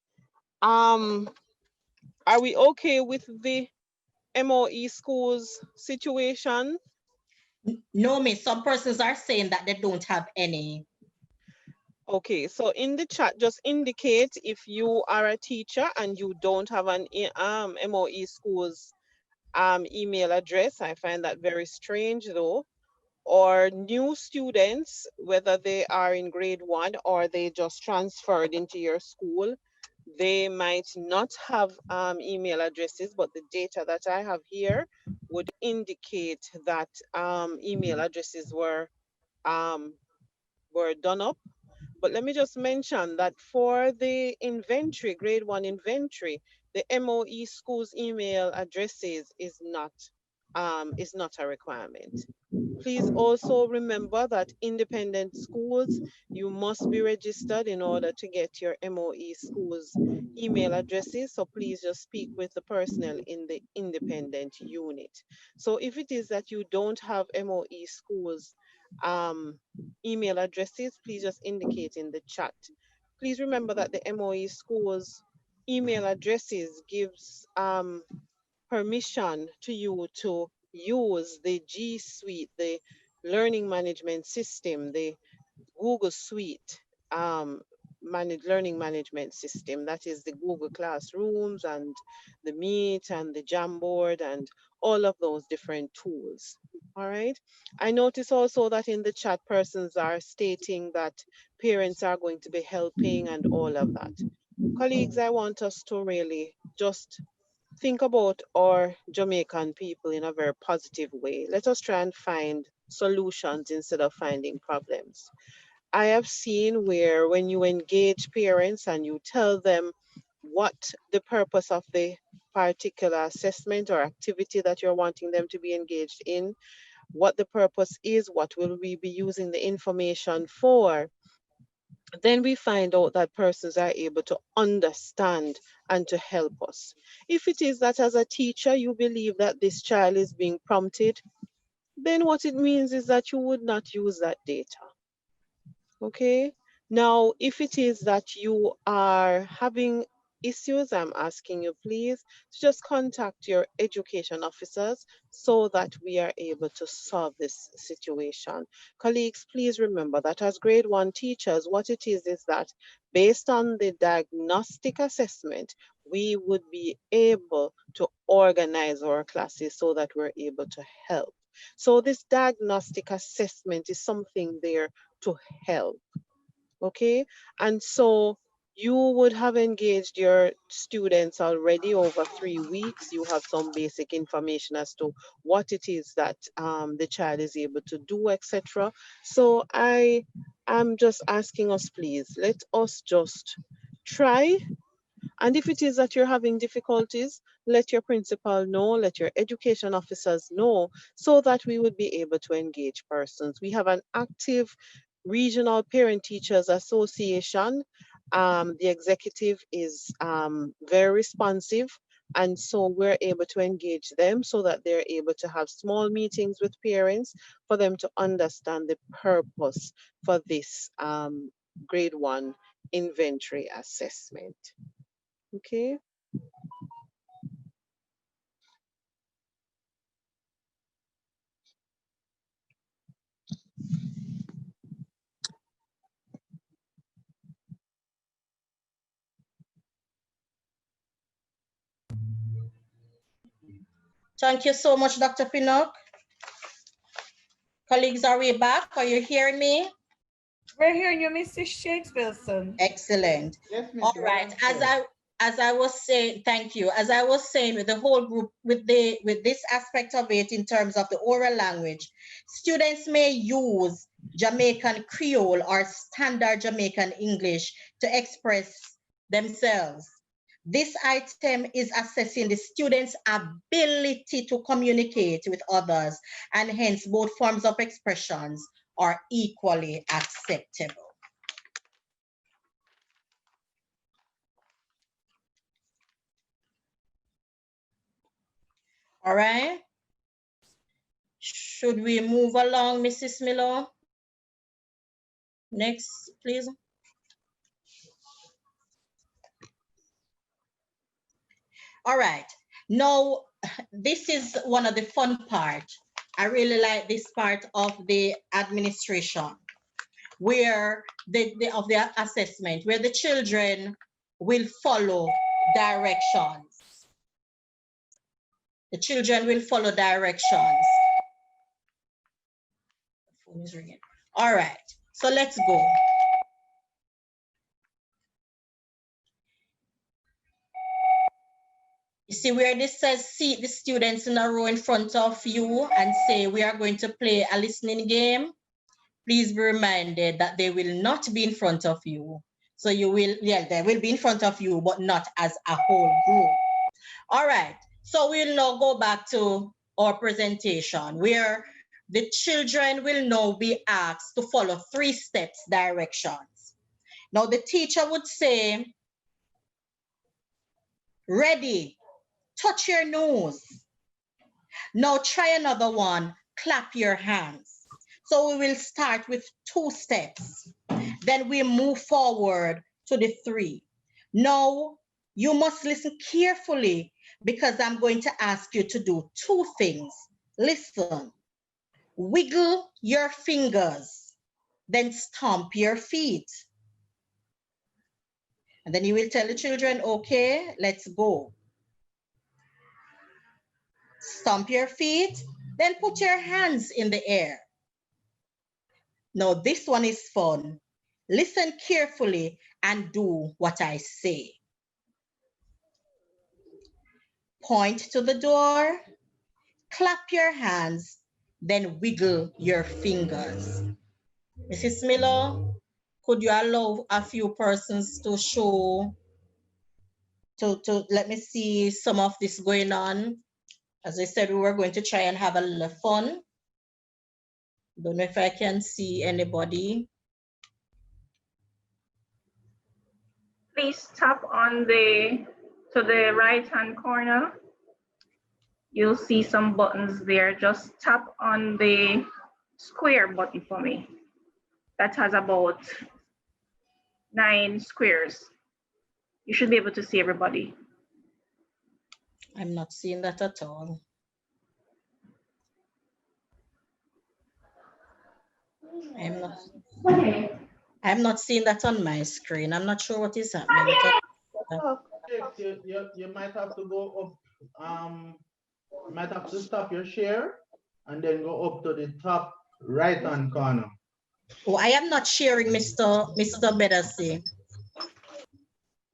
Are we okay with the MOE schools situation? No, miss. Some persons are saying that they don't have any. Okay, so in the chat, just indicate if you are a teacher and you don't have an MOE schools email address. I find that very strange though. Or new students, whether they are in grade 1 or they just transferred into your school, they might not have email addresses, but the data that I have here would indicate that email addresses were done up. But let me just mention that for the inventory, grade 1 inventory, the MOE schools email addresses is not a requirement. Please also remember that independent schools, you must be registered in order to get your MOE schools email addresses. So please just speak with the personnel in the independent unit. So if it is that you don't have MOE schools email addresses, please just indicate in the chat. Please remember that the MOE schools email addresses gives permission to you to use the G Suite, the learning management system, the Google Suite learning management system. That is the Google Classrooms and the Meet and the Jamboard and all of those different tools. All right. I notice also that in the chat, persons are stating that parents are going to be helping and all of that. Colleagues, I want us to really just think about our Jamaican people in a very positive way. Let us try and find solutions instead of finding problems. I have seen where when you engage parents and you tell them what the purpose of the particular assessment or activity that you're wanting them to be engaged in, what the purpose is, what will we be using the information for, then we find out that persons are able to understand and to help us. If it is that as a teacher you believe that this child is being prompted, then what it means is that you would not use that data. Okay. Now, if it is that you are having issues, I'm asking you please to just contact your education officers so that we are able to solve this situation. Colleagues, please remember that as grade 1 teachers, what it is that based on the diagnostic assessment, we would be able to organize our classes so that we're able to help. So this diagnostic assessment is something there to help. Okay, and so you would have engaged your students already over 3 weeks. You have some basic information as to what it is that the child is able to do, etc. So I am just asking us, please, let us just try. And if it is that you're having difficulties, let your principal know, let your education officers know, so that we would be able to engage persons. We have an active Regional Parent Teachers Association. The executive is very responsive, and so we're able to engage them so that they're able to have small meetings with parents for them to understand the purpose for this grade 1 inventory assessment. Okay. Thank you so much, Dr. Pinnock. Colleagues, are we back? Are you hearing me? We're hearing you, Mrs. Shakes Wilson. Excellent. Yes, Miss. All right. As I was saying, thank you. As I was saying, with the whole group, with this aspect of it in terms of the oral language, students may use Jamaican Creole or standard Jamaican English to express themselves. This item is assessing the student's ability to communicate with others, and hence both forms of expressions are equally acceptable. All right. Should we move along, Mrs. Miller? Next, please. All right. Now, this is one of the fun part. I really like this part of the administration, where of the assessment, where the children will follow directions. The children will follow directions. The phone is ringing. All right, so let's go. You see where this says seat the students in a row in front of you and say we are going to play a listening game. Please be reminded that they will not be in front of you. So you will, yeah, they will be in front of you, but not as a whole group. All right, so we'll now go back to our presentation where the children will now be asked to follow 3 steps directions. Now the teacher would say, ready, touch your nose. Now try another one, clap your hands. So we will start with 2 steps. Then we move forward to the 3. Now you must listen carefully because I'm going to ask you to do 2 things. Listen, wiggle your fingers, then stomp your feet. And then you will tell the children, okay, let's go. Stomp your feet, then put your hands in the air. Now this one is fun. Listen carefully and do what I say. Point to the door, clap your hands, then wiggle your fingers. Mrs. Miller, could you allow a few persons to show, to let me see some of this going on? As I said, we were going to try and have a little fun. Don't know if I can see anybody. Please tap on to the right-hand corner. You'll see some buttons there. Just tap on the square button for me. That has about 9 squares. You should be able to see everybody. I'm not seeing that at all. I'm not seeing that on my screen. I'm not sure what is happening. You might have to go up, you might have to stop your share and then go up to the top right-hand corner. Oh, I am not sharing, Mr. Bedasi.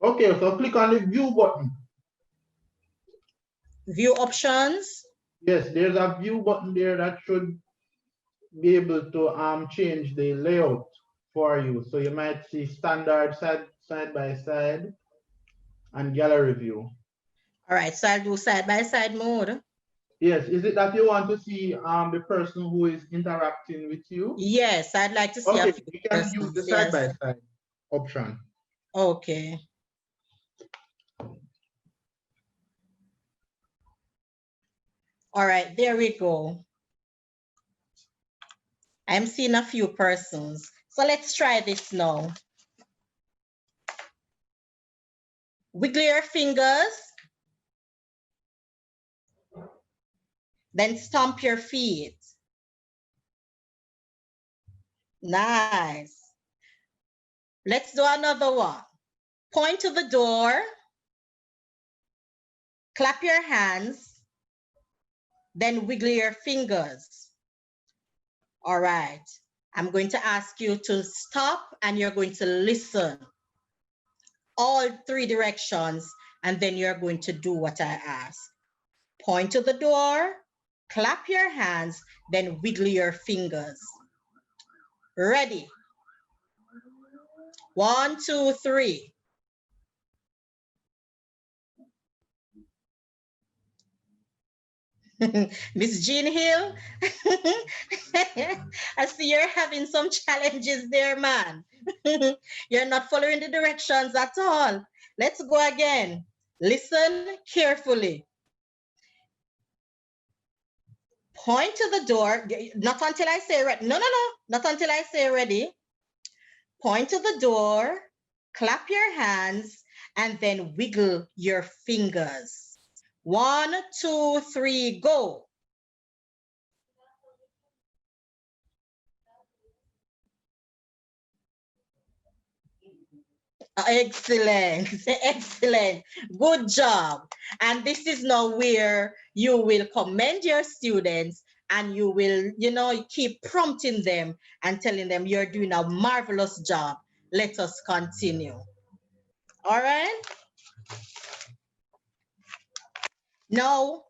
Okay, so click on the view button. View options. Yes, there's a view button there that should be able to change the layout for you. So you might see standard side by side and gallery view. All right, so I'll do side by side mode. Yes, is it that you want to see the person who is interacting with you? Yes, I'd like to see. Okay, a few you can use the side by side option. Okay. All right, there we go. I'm seeing a few persons. So let's try this now. Wiggle your fingers. Then stomp your feet. Nice. Let's do another one. Point to the door. Clap your hands. Then wiggle your fingers. All right. I'm going to ask you to stop and you're going to listen. All 3 directions, and then you're going to do what I ask. Point to the door, clap your hands, then wiggle your fingers. Ready? 1, 2, 3. Miss Jean Hill, I see you're having some challenges there, man. You're not following the directions at all. Let's go again. Listen carefully. Point to the door, not until I say ready. No, not until I say ready. Point to the door, clap your hands, and then wiggle your fingers. 1, 2, 3, go. Excellent, excellent, good job. And this is now where you will commend your students and you will, keep prompting them and telling them you're doing a marvelous job. Let us continue. All right. Now,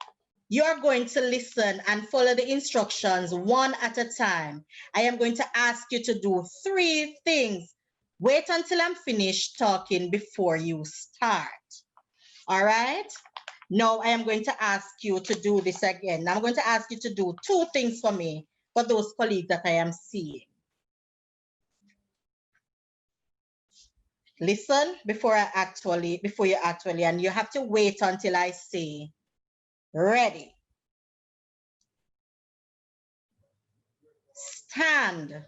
you're going to listen and follow the instructions one at a time. I am going to ask you to do 3 things. Wait until I'm finished talking before you start. All right? Now, I am going to ask you to do this again. I'm going to ask you to do 2 things for me, for those colleagues that I am seeing. Listen before you actually, and you have to wait until I say, ready. Stand,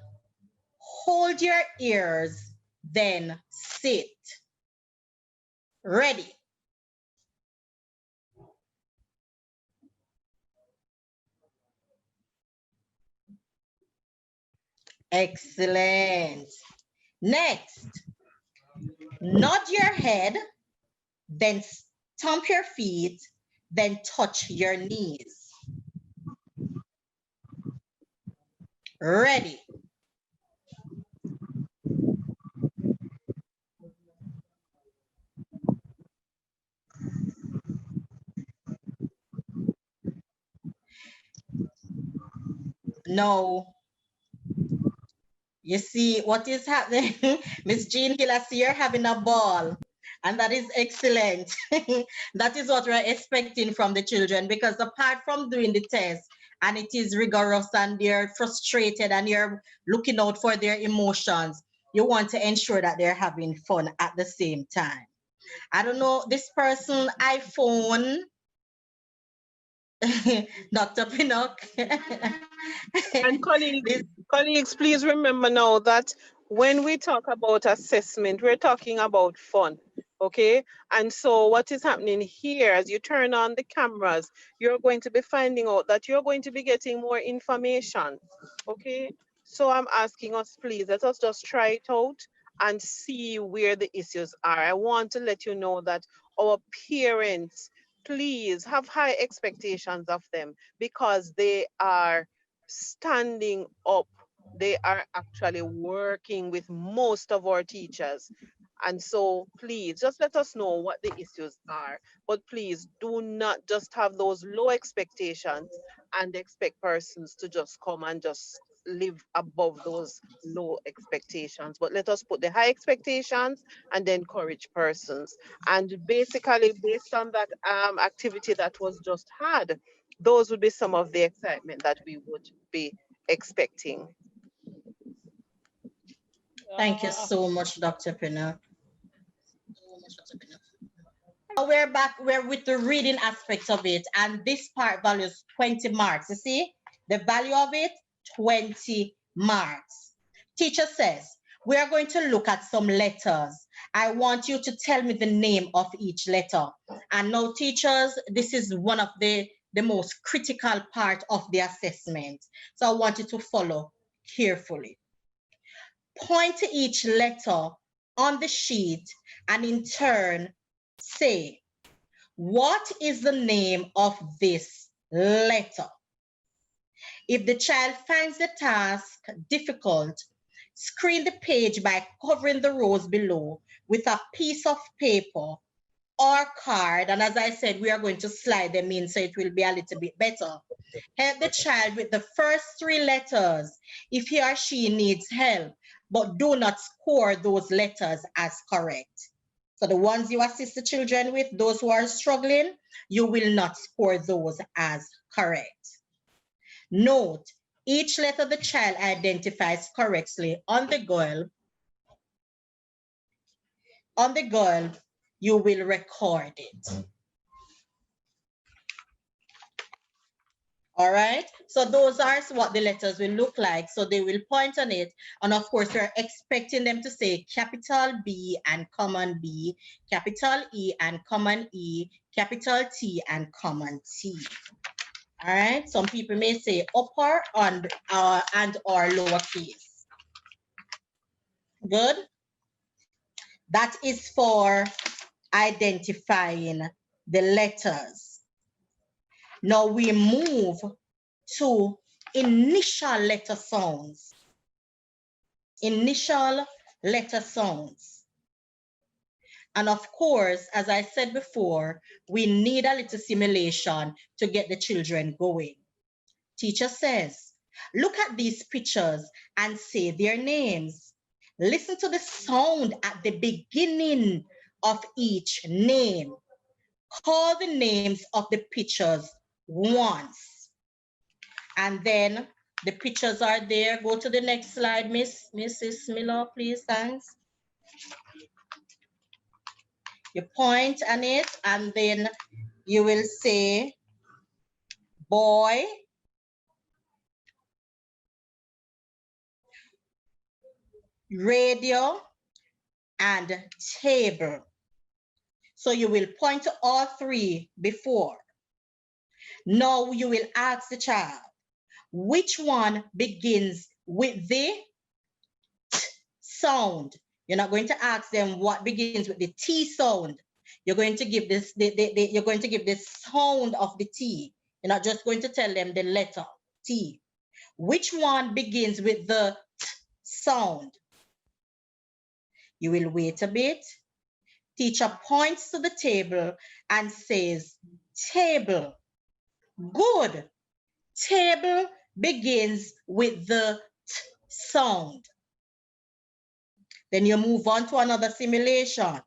hold your ears, then sit. Ready. Excellent. Next, nod your head, then stomp your feet, then touch your knees. Ready. Now, you see what is happening? Miss Jean Hillas here having a ball. And that is excellent. That is what we're expecting from the children, because apart from doing the test, and it is rigorous and they're frustrated and you're looking out for their emotions, you want to ensure that they're having fun at the same time. I don't know, this person, iPhone, Dr. Pinnock. And colleagues, please remember now that when we talk about assessment, we're talking about fun, okay? And so what is happening here, as you turn on the cameras, you're going to be finding out that you're going to be getting more information, okay? So I'm asking us, please, let us just try it out and see where the issues are. I want to let you know that our parents, please have high expectations of them, because they are standing up. They are actually working with most of our teachers. And so please just let us know what the issues are. But please do not just have those low expectations and expect persons to just come and just live above those low expectations. But let us put the high expectations and encourage persons. And basically, based on that activity that was just had, those would be some of the excitement that we would be expecting. Thank you so much, Dr. Pinnock. Now we're back, we're with the reading aspect of it, and this part values 20 marks. You see, the value of it, 20 marks. Teacher says, we are going to look at some letters. I want you to tell me the name of each letter. And now, teachers, this is one of the most critical part of the assessment. So I want you to follow carefully. Point to each letter on the sheet and in turn say, what is the name of this letter? If the child finds the task difficult, screen the page by covering the rows below with a piece of paper or card. And as I said, we are going to slide them in so it will be a little bit better. Help the child with the first 3 letters if he or she needs help, but do not score those letters as correct. So the ones you assist the children with, those who are struggling, you will not score those as correct. Note, each letter the child identifies correctly on the GOILP, you will record it. All right, so those are what the letters will look like. So they will point on it. And of course, we're expecting them to say capital B and common B, capital E and common E, capital T and common T. All right, some people may say upper and or lowercase. Good. That is for identifying the letters. Now we move to initial letter sounds. Initial letter sounds. And of course, as I said before, we need a little simulation to get the children going. Teacher says, look at these pictures and say their names. Listen to the sound at the beginning of each name. Call the names of the pictures once. And then the pictures are there. Go to the next slide, Mrs. Miller, please, thanks. You point on it and then you will say boy, radio, and table. So you will point to all 3 before. Now you will ask the child, which one begins with the T sound? You're not going to ask them what begins with the T sound. You're going to give this, you're going to give the sound of the T. You're not just going to tell them the letter T. Which one begins with the t sound? You will wait a bit. Teacher points to the table and says, table. Good. Table begins with the t sound. Then you move on to another simulation.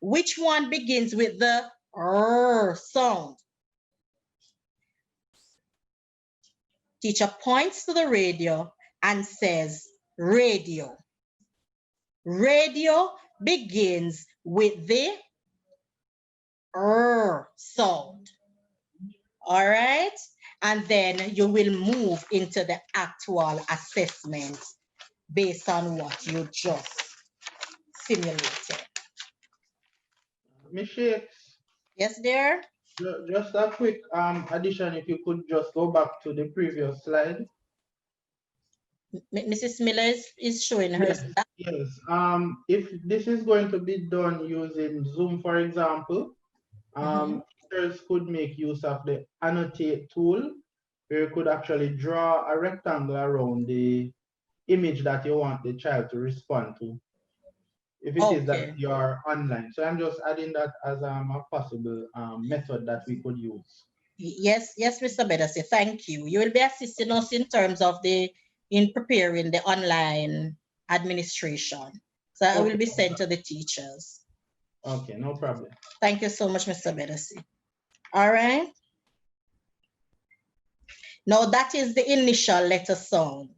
Which one begins with the r sound? Teacher points to the radio and says, radio. Radio begins with the r sound. All right? And then you will move into the actual assessment based on what you just simulated. Ms. Shakes, Yes, dear? just a quick addition, if you could just go back to the previous slide. Mrs. Miller is showing her. Yes, yes. If this is going to be done using Zoom, for example, teachers could make use of the annotate tool, where you could actually draw a rectangle around the image that you want the child to respond to, if it is that you're online. So I'm just adding that as a possible method that we could use. Yes, Mr. Bedasi, thank you. You will be assisting us in terms of in preparing the online administration. So I will be sent to the teachers. Okay, no problem. Thank you so much, Mr. Bedasi. All right. Now that is the initial letter sound.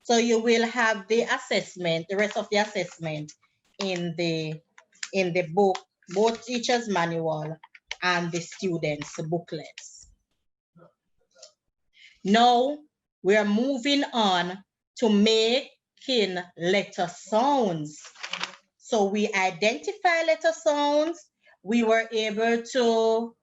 So you will have the assessment, the rest of the assessment in the book, both teacher's manual and the students' booklets. Now we are moving on to making letter sounds. So we identify letter sounds. We were able to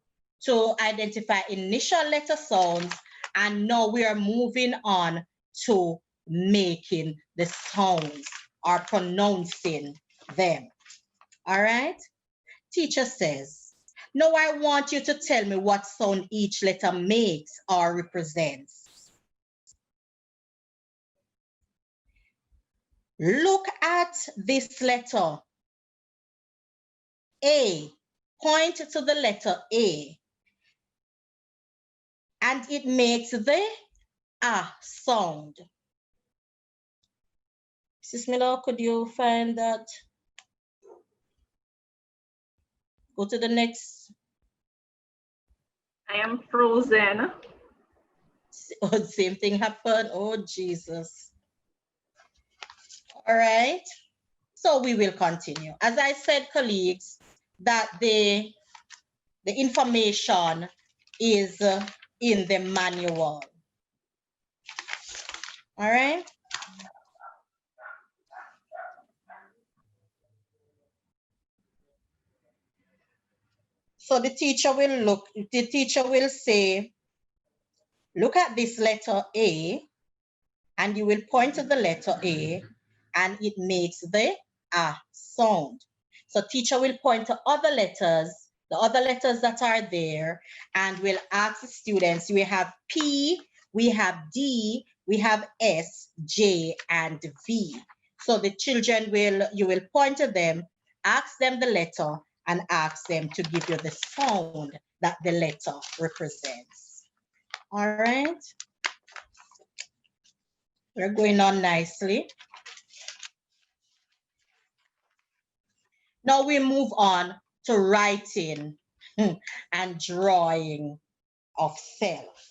identify initial letter sounds, and now we are moving on to making the sounds or pronouncing them. All right? Teacher says, now I want you to tell me what sound each letter makes or represents. Look at this letter, A. Point to the letter A. And it makes the A sound. Mrs. Miller, could you find that? Go to the next. I am frozen. Oh, same thing happened. Oh, Jesus. All right. So we will continue. As I said, colleagues, that the information is in the manual. All right. So the teacher will say, look at this letter A, and you will point to the letter A, and it makes the A sound. So teacher will point to other letters, the other letters that are there, and will ask the students, we have P, we have D, we have S, J, and V. So the children you will point to them, ask them the letter, and ask them to give you the sound that the letter represents. All right. We're going on nicely. Now we move on to writing and drawing of self.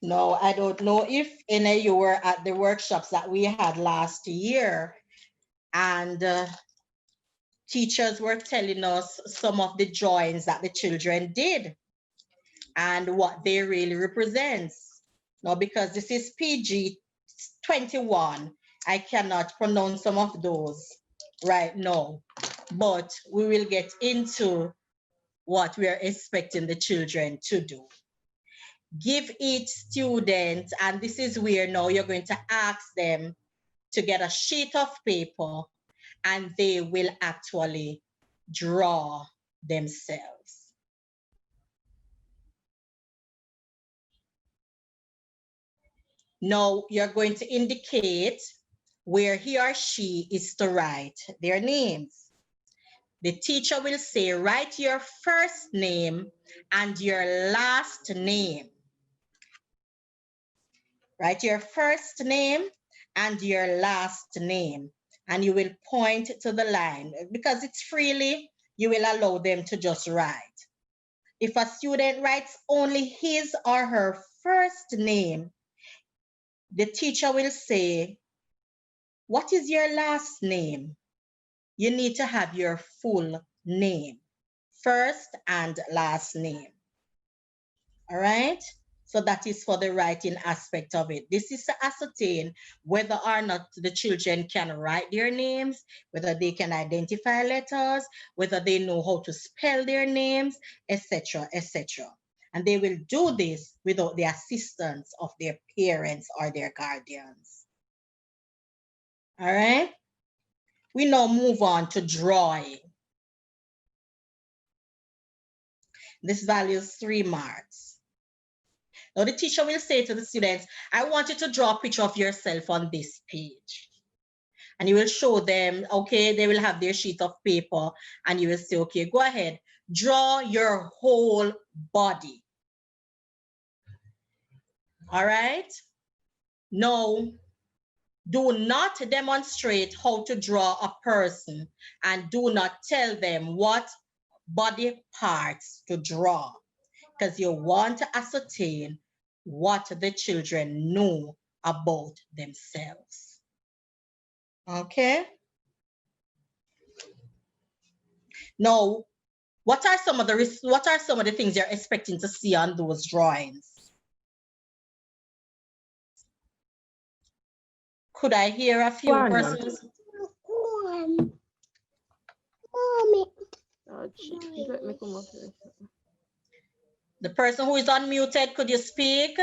No, I don't know if any of you were at the workshops that we had last year, and teachers were telling us some of the drawings that the children did and what they really represents. Now, because this is PG 21, I cannot pronounce some of those right now, but we will get into what we are expecting the children to do. Give each student, and this is where now you're going to ask them to get a sheet of paper, and they will actually draw themselves. Now you're going to indicate where he or she is to write their names. The teacher will say, write your first name and your last name. Write your first name and your last name. And you will point to the line. Because it's freely, you will allow them to just write. If a student writes only his or her first name, the teacher will say, what is your last name? You need to have your full name, first and last name. All right? So that is for the writing aspect of it. This is to ascertain whether or not the children can write their names, whether they can identify letters, whether they know how to spell their names, etc., etc. And they will do this without the assistance of their parents or their guardians. All right? We now move on to drawing. This values 3 marks. Now the teacher will say to the students, I want you to draw a picture of yourself on this page. And you will show them, okay, they will have their sheet of paper and you will say, okay, go ahead, draw your whole body. All right? Now, do not demonstrate how to draw a person and do not tell them what body parts to draw, because you want to ascertain what the children know about themselves. Okay? Now, what are some of the things you're expecting to see on those drawings? Could I hear a few persons? The person who is unmuted, could you speak?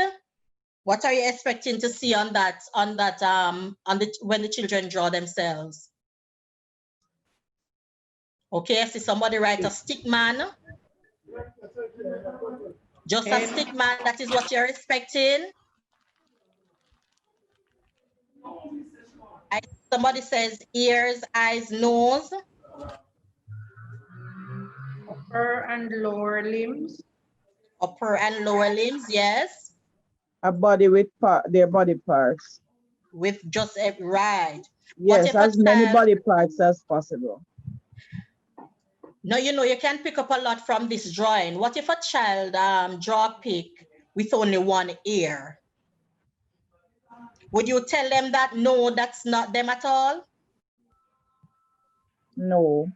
What are you expecting to see on that when the children draw themselves? Okay, I see somebody write a stick man. Just a stick man, that is what you're expecting. Somebody says ears, eyes, nose. Upper and lower limbs. Upper and lower limbs, yes. A body with their body parts. With just a right. Yes, as many body parts as possible. No, you know, you can pick up a lot from this drawing. What if a child draw a pic with only one ear? Would you tell them that, no, that's not them at all? No.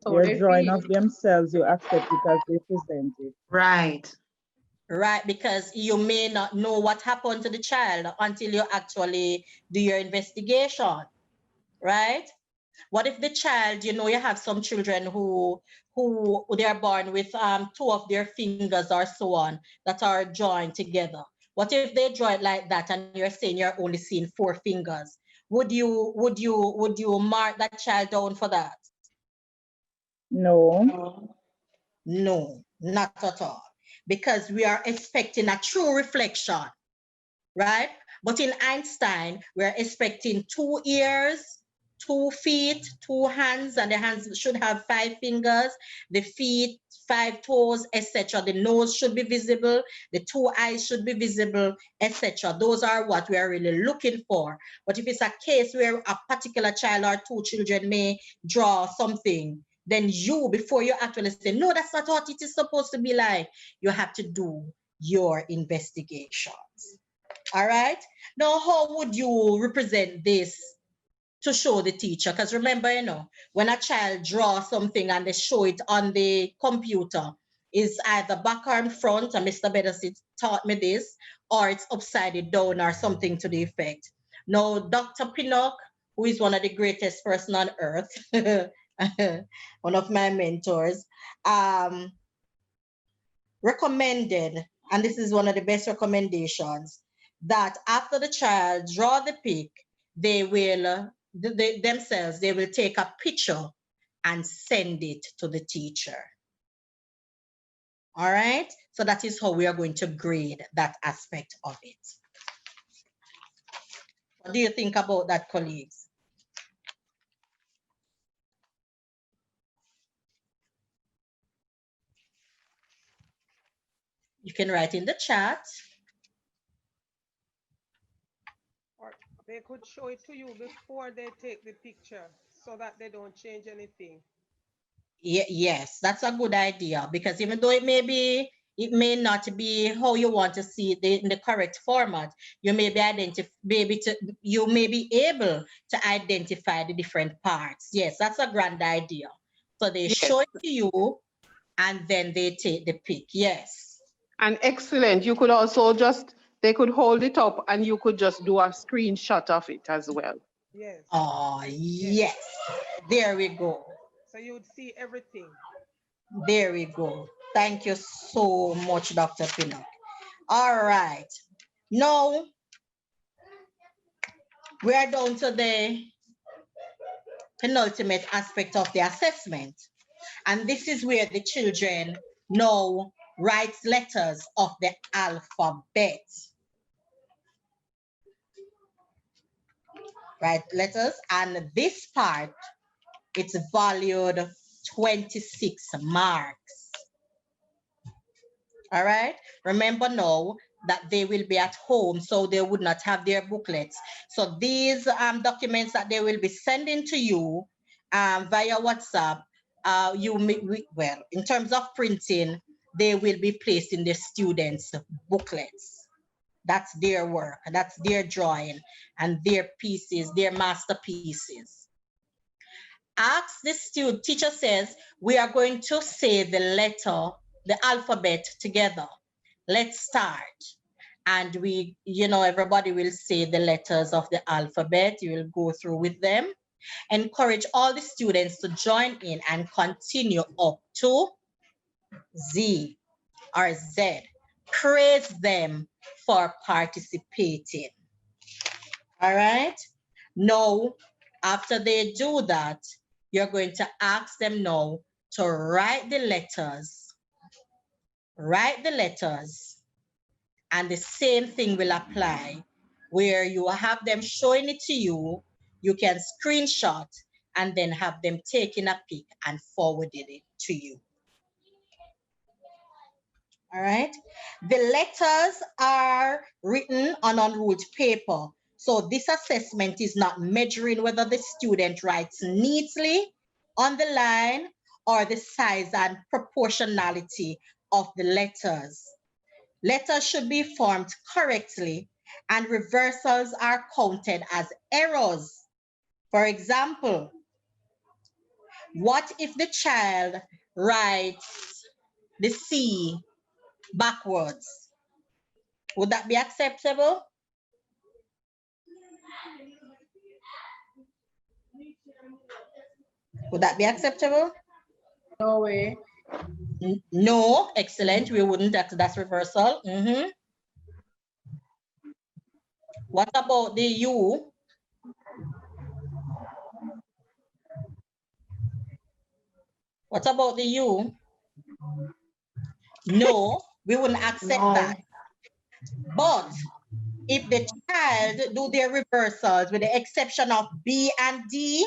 They're drawing of themselves, you accept it as they present it. Right. Right, because you may not know what happened to the child until you actually do your investigation, right? What if the child, you know, you have some children who they are born with 2 of their fingers or so on that are joined together. What if they draw it like that and you're saying you're only seeing 4 fingers? Would you mark that child down for that? No. No, not at all. Because we are expecting a true reflection, right? But in Einstein, we're expecting 2 ears, 2 feet, 2 hands, and the hands should have 5 fingers, the feet, 5 toes, etc. The nose should be visible, the 2 eyes should be visible, etc. Those are what we are really looking for. But if it's a case where a particular child or 2 children may draw something, then you, before you actually say, no, that's not what it is supposed to be like, you have to do your investigations. All right? Now, how would you represent this to show the teacher? Because remember, you know, when a child draws something and they show it on the computer, is either back or in front, and Mr. Beddosit taught me this, or it's upside down or something to the effect. Now, Dr. Pinnock, who is one of the greatest person on earth, one of my mentors, recommended, and this is one of the best recommendations, that after the child draw the pic, they will themselves, they will take a picture and send it to the teacher. All right, so that is how we are going to grade that aspect of it. What do you think about that, colleagues? You can write in the chat. Or they could show it to you before they take the picture so that they don't change anything. Yes, that's a good idea, because even though it may not be how you want to see it in the correct format, you may be able to identify the different parts. Yes, that's a grand idea. So they show it to you and then they take the pic. Yes. And excellent. You could also they could hold it up and you could just do a screenshot of it as well. Yes. Oh, yes. There we go. So you would see everything. There we go. Thank you so much, Dr. Pinnock. All right. Now, we are down to the penultimate aspect of the assessment. And this is where the children now write letters of the alphabet. Write letters, and this part, it's valued 26 marks. All right. Remember now that they will be at home, so they would not have their booklets. So these documents that they will be sending to you via WhatsApp, well, in terms of printing, they will be placed in the students' booklets. That's their work, that's their drawing and their pieces, their masterpieces. Ask the student, teacher says, we are going to say the letter, the alphabet together. Let's start. And everybody will say the letters of the alphabet. You will go through with them. Encourage all the students to join in and continue up to Z or Z. Praise them for participating. All right. Now, after they do that, you're going to ask them now to write the letters. Write the letters. And the same thing will apply where you have them showing it to you. You can screenshot and then have them taking a pic and forwarded it to you. All right. The letters are written on unruled paper. So this assessment is not measuring whether the student writes neatly on the line or the size and proportionality of the letters. Letters should be formed correctly and reversals are counted as errors. For example, what if the child writes the C backwards? Would that be acceptable? Would that be acceptable? No way. No, excellent. We wouldn't. That's reversal. What about the U? What about the U? No, we wouldn't accept that. But if the child do their reversals with the exception of B and D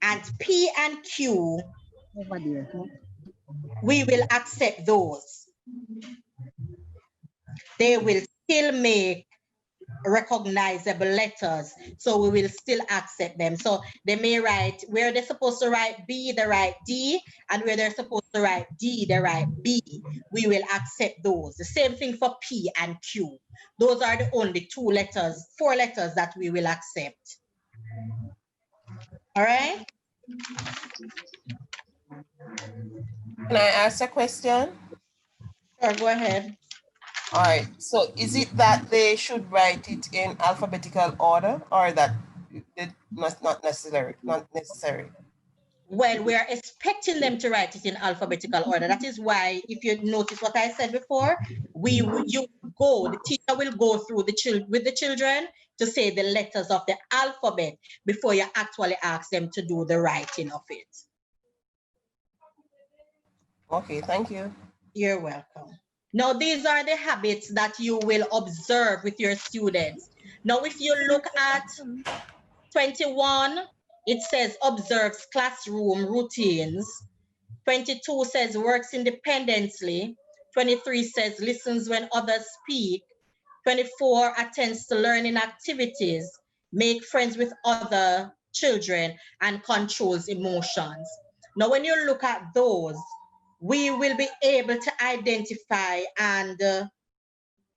and P and Q, we will accept those. They will still make recognizable letters, so we will still accept them. So they may write, where they're supposed to write B, they write D, and where they're supposed to write D, they write B. We will accept those. The same thing for P and Q. Those are the only four letters that we will accept. All right? Can I ask a question? Sure, go ahead. All right, so is it that they should write it in alphabetical order, or that it must not necessary? Well, we are expecting them to write it in alphabetical order. That is why, if you notice what I said before, the teacher will go through with the children to say the letters of the alphabet before you actually ask them to do the writing of it. Okay, thank you. You're welcome. Now, these are the habits that you will observe with your students. Now, if you look at 21, it says observes classroom routines. 22 says works independently. 23 says listens when others speak. 24 attends to learning activities, make friends with other children, and controls emotions. Now, when you look at those, we will be able to identify and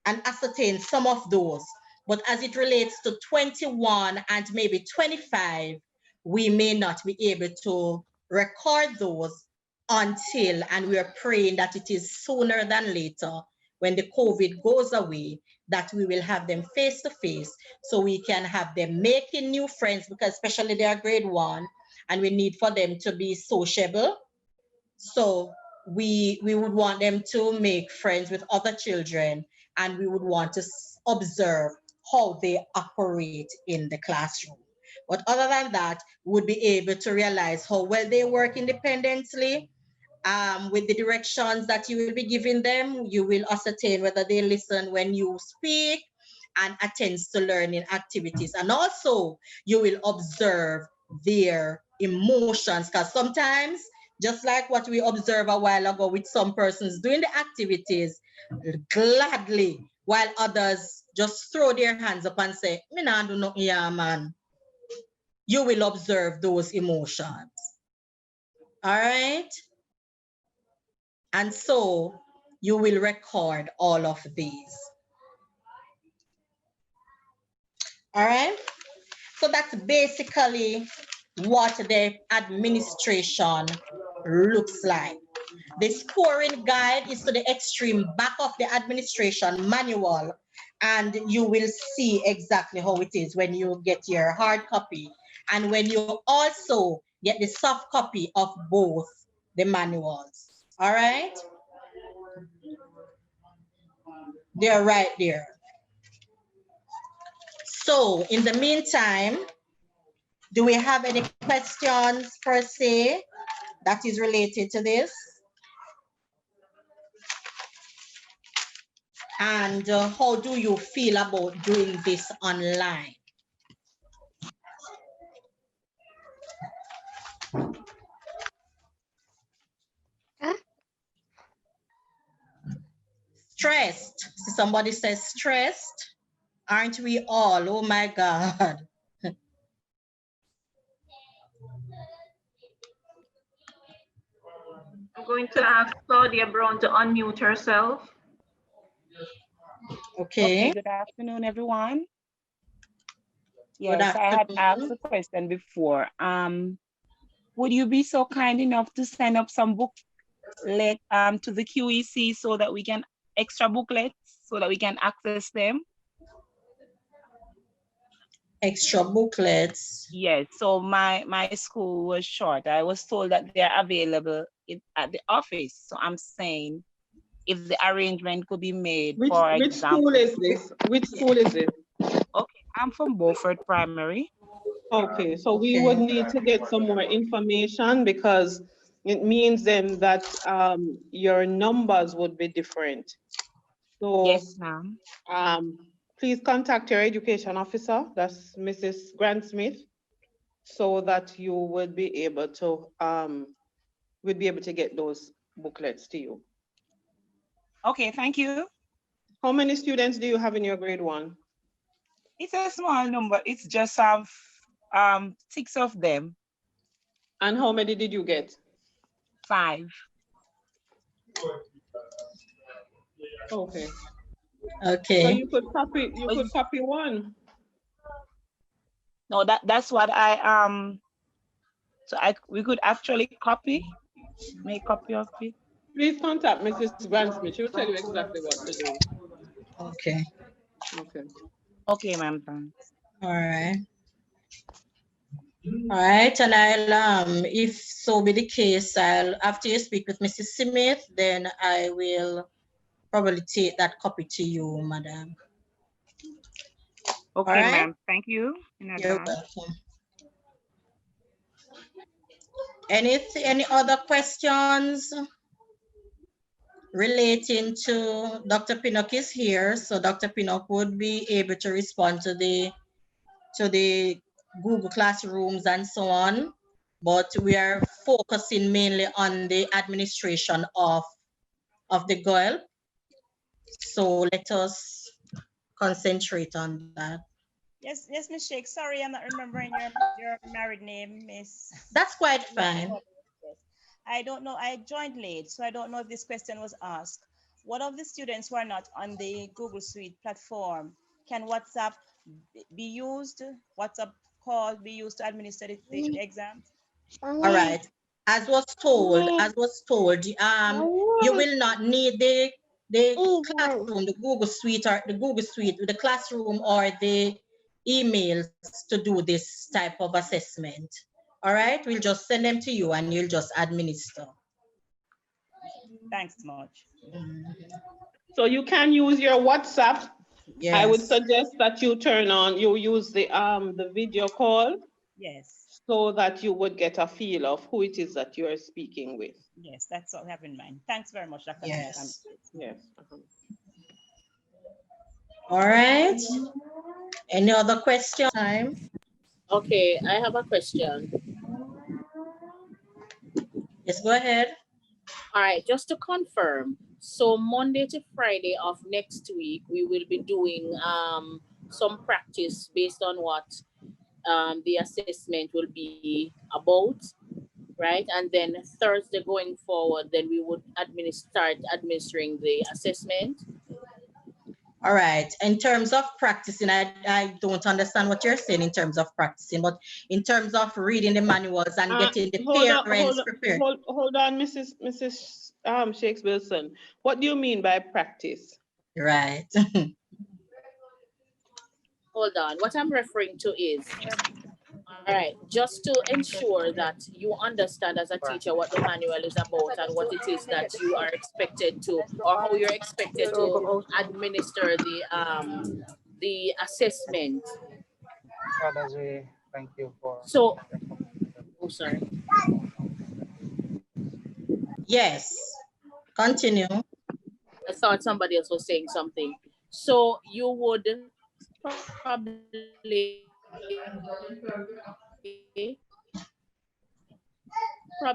ascertain some of those. But as it relates to 21 and maybe 25, we may not be able to record those until, and we are praying that it is sooner than later, when the COVID goes away, that we will have them face to face, so we can have them making new friends, because especially they are grade 1 and we need for them to be sociable. So we would want them to make friends with other children, and we would want to observe how they operate in the classroom. But other than that, we would be able to realize how well they work independently. With the directions that you will be giving them, you will ascertain whether they listen when you speak and attends to learning activities. And also, you will observe their emotions, because sometimes, just like what we observed a while ago with some persons doing the activities gladly, while others just throw their hands up and say, "Me nah do nothing, yeah, man." You will observe those emotions. All right? And so you will record all of these. All right? So that's basically what the administration looks like. The scoring guide is to the extreme back of the administration manual, and you will see exactly how it is when you get your hard copy and when you also get the soft copy of both the manuals. All right? They're right there. So in the meantime, do we have any questions per se that is related to this? And how do you feel about doing this online? Stressed. Somebody says stressed. Aren't we all? Oh my God. I'm going to ask Claudia Brown to unmute herself. Okay. Good afternoon, everyone. Yes, I had asked a question before. Would you be so kind enough to send up some booklet to the QEC so that we can extra booklets so that we can access them? Extra booklets. Yes. So my school was short. I was told that they're available at the office. So I'm saying if the arrangement could be made, for example. Which school is this? Which school is it? Okay, I'm from Beaufort Primary. Okay, so we would need to get some more information, because it means then that your numbers would be different. So yes, ma'am. Please contact your education officer, that's Mrs. Grant Smith, so that you would be able to get those booklets to you. Okay, thank you. How many students do you have in your grade 1? It's a small number. It's just 6 of them. And how many did you get? 5. Okay. Okay. So you could copy one. No, that's what we could actually make copy of it. Please contact Mrs. Grant-Smith. She'll tell you exactly what to do. Okay. Okay. Okay, ma'am. Thanks. All right. All right, and I'll if so be the case, after you speak with Mrs. Smith, then I will probably take that copy to you, madam. Okay, right? ma'am. Thank you. You're welcome. Any other questions relating to Dr. Pinnock is here, so Dr. Pinnock would be able to respond to the Google Classrooms and so on. But we are focusing mainly on the administration of the GOILP. So let us concentrate on that. Yes, Miss Shake. Sorry, I'm not remembering your married name, Miss. That's quite fine. I don't know. I joined late, so I don't know if this question was asked. What of the students who are not on the Google Suite platform? Can WhatsApp be used? WhatsApp call be used to administer the exams? All right. As was told, you will not need the classroom, the Google Suite or the classroom or the emails to do this type of assessment. All right, we'll just send them to you and you'll just administer. Thanks much. So you can use your WhatsApp. Yes. I would suggest that you use the video call. Yes. So that you would get a feel of who it is that you are speaking with. Yes, that's all I have in mind. Thanks very much, Dr. Yes. Yes. All right. Any other question? Time. Okay, I have a question. Yes, go ahead. All right, just to confirm, so Monday to Friday of next week, we will be doing some practice based on what the assessment will be about, right? And then Thursday going forward, then we would start administering the assessment. All right. In terms of practicing, I don't understand what you're saying in terms of practicing, but in terms of reading the manuals and getting the parents prepared. Hold on, Mrs. Shakes Wilson. What do you mean by practice? Right. Hold on. What I'm referring to is, all right, just to ensure that you understand as a teacher what the manual is about and what it is that you are expected to, or how you're expected to administer the assessment. Thank you for. So, oh, sorry. Yes. Continue. I thought somebody else was saying something. So you would probably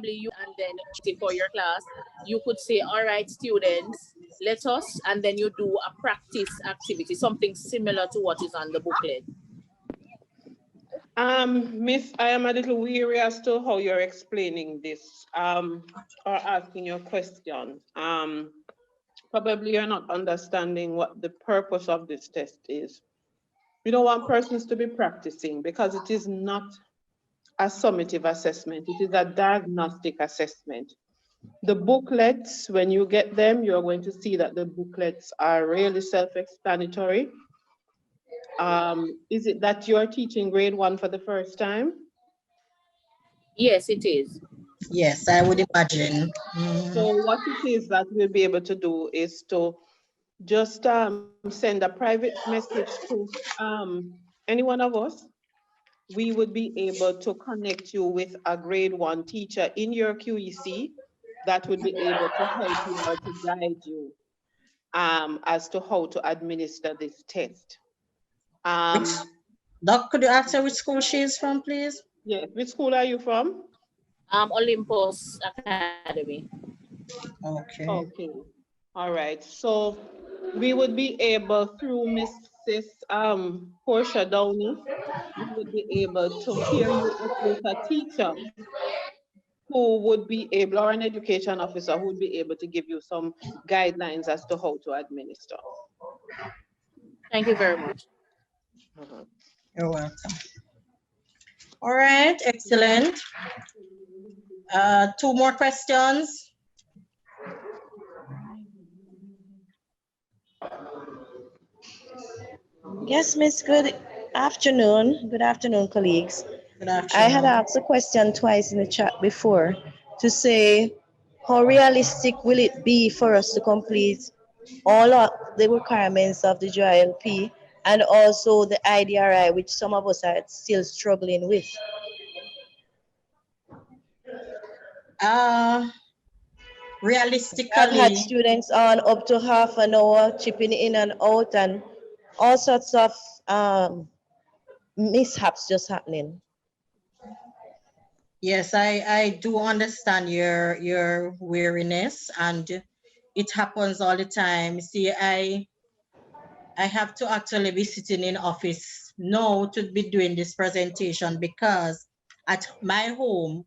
you, and then for your class, you could say, all right, students, let us, and then you do a practice activity, something similar to what is on the booklet. Miss, I am a little weary as to how you're explaining this or asking your question. Probably you're not understanding what the purpose of this test is. We don't want persons to be practicing because it is not a summative assessment. It is a diagnostic assessment. The booklets, when you get them, you're going to see that the booklets are really self-explanatory. Is it that you're teaching grade 1 for the first time? Yes, it is. Yes, I would imagine. So what it is that we'll be able to do is to just send a private message to any one of us. We would be able to connect you with a grade 1 teacher in your QEC that would be able to help you or to guide you as to how to administer this test. Doc, could you ask her which school she is from, please? Yes, which school are you from? Olympus Academy. Okay. Okay. All right. So we would be able, through Mrs. Portia Downey, we would be able to pair you up with a teacher who would be able, or an education officer who would be able to give you some guidelines as to how to administer. Thank you very much. You're welcome. All right, excellent. 2 more questions. Yes, Miss. Good afternoon. Good afternoon, colleagues. Good afternoon. I had asked a question twice in the chat before to say, how realistic will it be for us to complete all of the requirements of the GOILP and also the IDRI, which some of us are still struggling with? I've had Realistically, students on up to half an hour chipping in and out and all sorts of mishaps just happening. yes, I do understand your weariness, and it happens all the time. See, I have to actually be sitting in office now to be doing this presentation because at my home,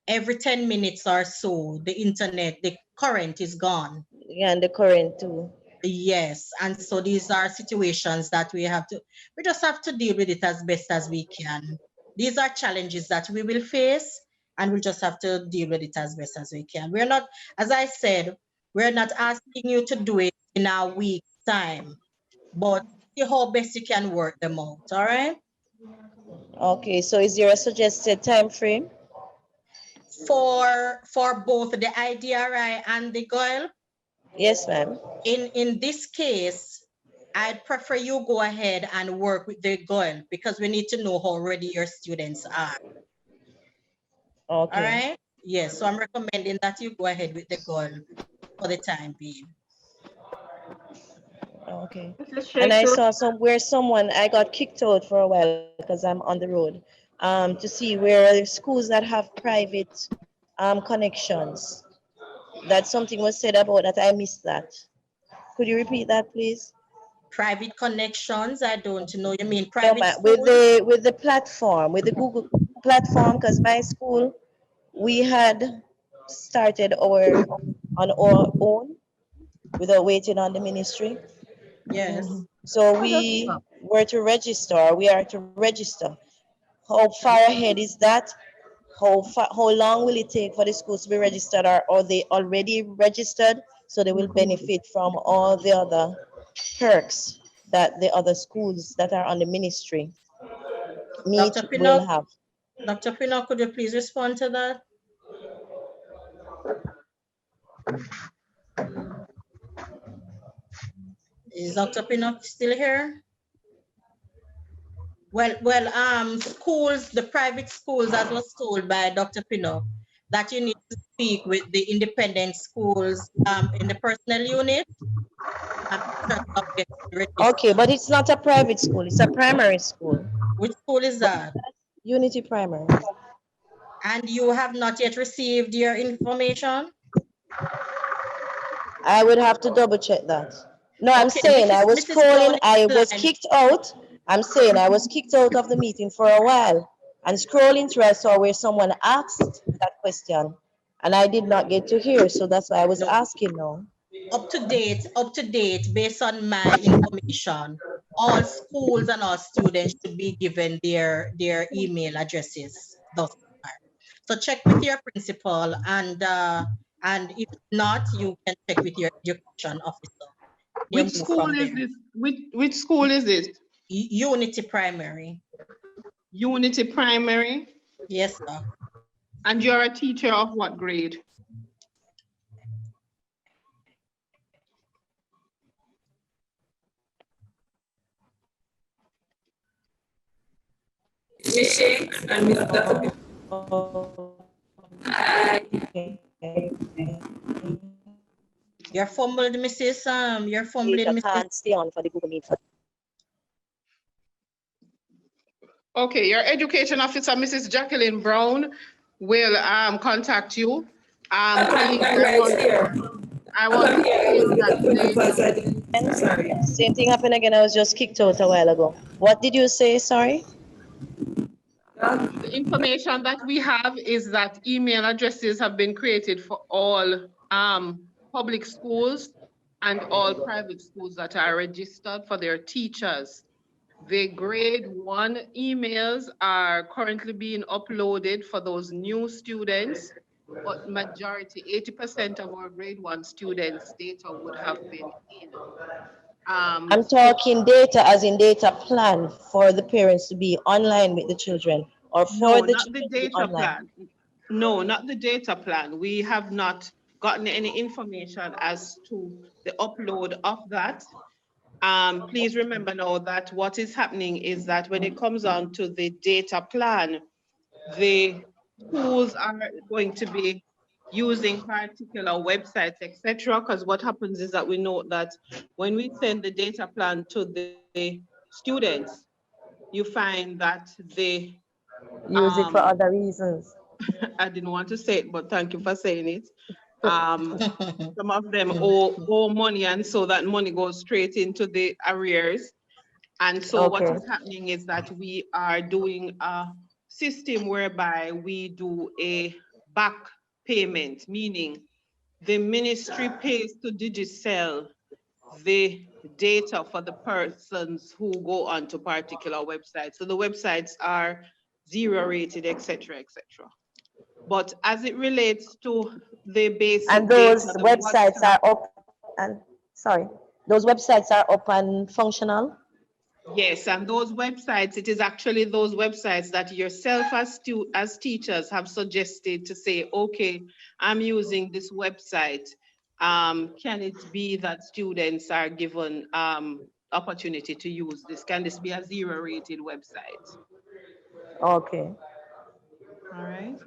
every 10 minutes or so, the internet, the current is gone. Yeah, and the current too. Yes, and so these are situations that we just have to deal with it as best as we can. These are challenges that we will face, and we'll just have to deal with it as best as we can. We're not, as I said, we're not asking you to do it in a week's time, but see how best you can work them out, all right? Okay, so is there a suggested time frame? For both the IDRI and the GOIL, Yes, ma'am. in this case, I'd prefer you go ahead and work with the GOIL because we need to know how ready your students are. All Okay. right? Yes, so I'm recommending that you go ahead with the GOIL for the time being. Okay. Mrs. And I Shakespeare, saw someone, I got kicked out for a while because I'm on the road, to see where schools that have private connections. That something was said about that. I missed that. Could you repeat that, please? Private connections, I don't know. You mean No, private with schools? the platform, with the Google platform, because my school, we had started on our own without waiting on the ministry. Yes. So we were to register, we are to register. How far ahead is that? How long will it take for the schools to be registered, or are they already registered so they will benefit from all the other perks that the other schools that are on the ministry Dr. will Pinnock, have? Dr. Pinnock, could you please respond to that? Is Dr. Pinnock still here? Well, schools, the private schools, as was told by Dr. Pinnock, that you need to speak with the independent schools in the personnel unit in terms of getting registered. Okay, but it's not a private school, it's a primary school. Which school is that? Unity Primary. And you have not yet received your information? I would have to double check that. No, I'm Okay, saying I was Mrs. Brown scrolling, is I was online. kicked out. I'm saying I was kicked out of the meeting for a while and scrolling through, I saw where someone asked that question and I did not get to hear. So that's why I was No. asking now. Up to date, based on my information, all schools and all students should be given their email addresses thus far. So check with your principal, and if not, you can check with your education officer. You Which move school from is there. this? Which school is this? Unity Primary. Unity Primary. Yes, sir. And you're a teacher of what grade? Miss Shakes and Mr. You're fumbled, Mrs. You're fumbling, I Mrs. can't stay on for the Google Meet. Okay, your education officer, Mrs. Jacqueline Brown, will contact you. Colleagues, I want to state that Same thing happened again. I was just kicked out a while ago. What did you say? Sorry. the information that we have is that email addresses have been created for all public schools and all private schools that are registered for their teachers. The grade 1 emails are currently being uploaded for those new students, but majority, 80% of our grade 1 students' data would have been in. I'm talking data as in data plan for the parents to be online with the children or for No, the not the children to be data online. plan. No, not the data plan. We have not gotten any information as to the upload of that. Please remember now that what is happening is that when it comes on to the data plan, the schools are going to be using particular websites, etc. Because what happens is that we know that when we send the data plan to the students, you find that they Use it for other reasons. I didn't want to say it, but thank you for saying it. Some of them owe money, and so that money goes straight into the arrears. And so what is happening is that we are doing a system whereby we do a back payment, meaning the ministry pays to Digicel the data for the persons who go onto particular websites. So the websites are 0 rated, etc., etc. But as it relates to the basic And those data, websites are up and sorry, those websites are up and functional. yes, and those websites, it is actually those websites that yourself as teachers have suggested to say, okay, I'm using this website. Can it be that students are given opportunity to use this? Can this be a 0 rated website? Okay. All right.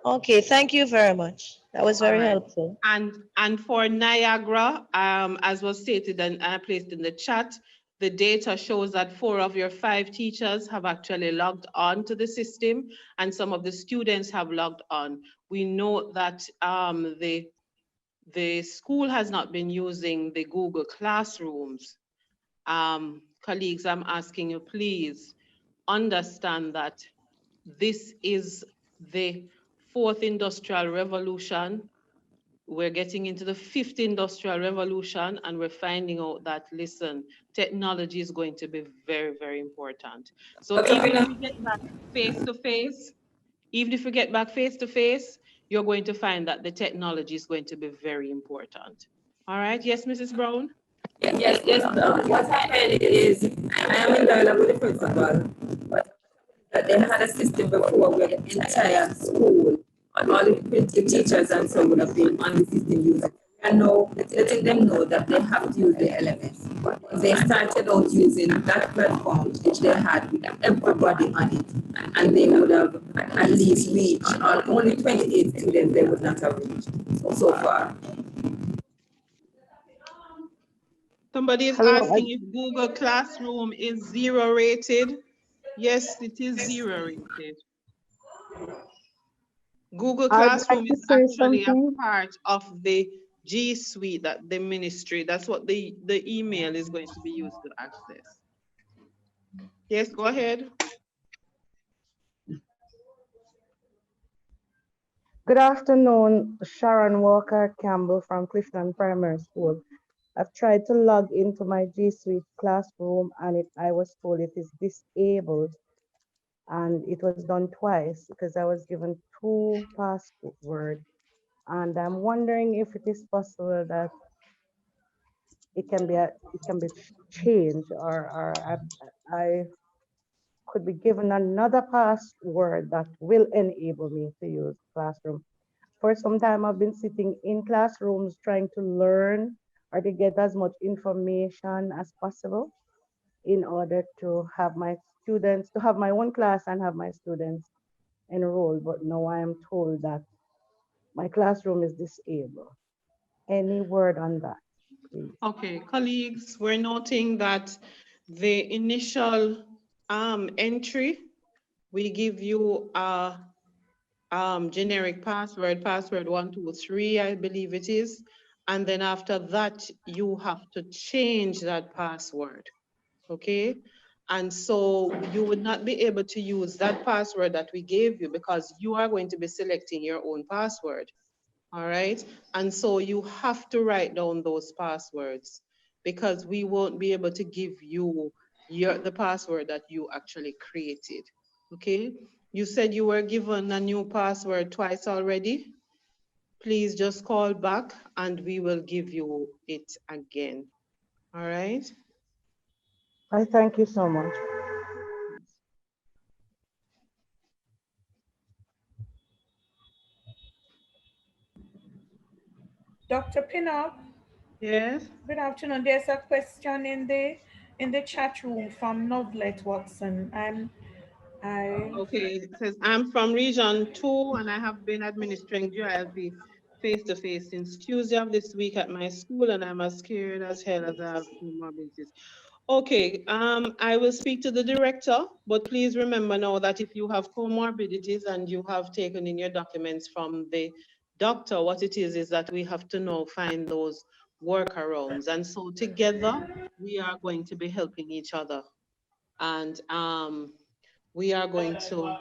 Okay, thank you very much. That was very helpful. And for Niagara, as was stated and I placed in the chat, the data shows that 4 of your 5 teachers have actually logged on to the system, and some of the students have logged on. We know that the school has not been using the Google Classrooms. Colleagues, I'm asking you, please understand that this is the 4th industrial revolution. We're getting into the 5th industrial revolution, and we're finding out that, listen, technology is going to be very, very important. So even if we get back face to face, you're going to find that the technology is going to be very important. All right. Yes, Mrs. Brown? Yes. What happened is I am in dialogue with the principal, but they had a system before where the entire school and all the teachers and so would have been on the system using. And now letting them know that they have to use the LMS. They started out using that platform which they had with everybody on it, and they would have at least reached on only 28 students they would not have reached so far. Somebody is asking if Google Classroom is 0 rated. Yes, it is 0 rated. Google Classroom is actually a part of the G Suite that the ministry, that's what the email is going to be used to access. Yes, go ahead. Good afternoon, Sharon Walker Campbell from Clifton Primary School. I've tried to log into my G Suite classroom and I was told it is disabled, and it was done twice because I was given 2 passwords, and I'm wondering if it is possible that it can be changed, or I could be given another password that will enable me to use Classroom. For some time, I've been sitting in classrooms trying to learn or to get as much information as possible in order to have my students, to have my own class and have my students enrolled. But now I am told that my classroom is disabled. Any word on that, please? Okay, colleagues, we're noting that the initial entry, we give you a generic password 123, I believe it is. And then after that, you have to change that password, okay? And so you would not be able to use that password that we gave you because you are going to be selecting your own password, all right? And so you have to write down those passwords because we won't be able to give you the password that you actually created, okay? You said you were given a new password twice already. Please just call back and we will give you it again, all right? I thank you so much. Dr. Pinnock. Yes. Good afternoon. There's a question in the chat room from Novelet Watson. Okay, it says, I'm from Region 2 and I have been administering GILP face-to-face since Tuesday of this week at my school, and I'm as scared as hell as I have comorbidities. Okay, I will speak to the director, but please remember now that if you have comorbidities and you have taken in your documents from the doctor, what it is that we have to now find those workarounds. And so together, we are going to be helping each other. And we are going to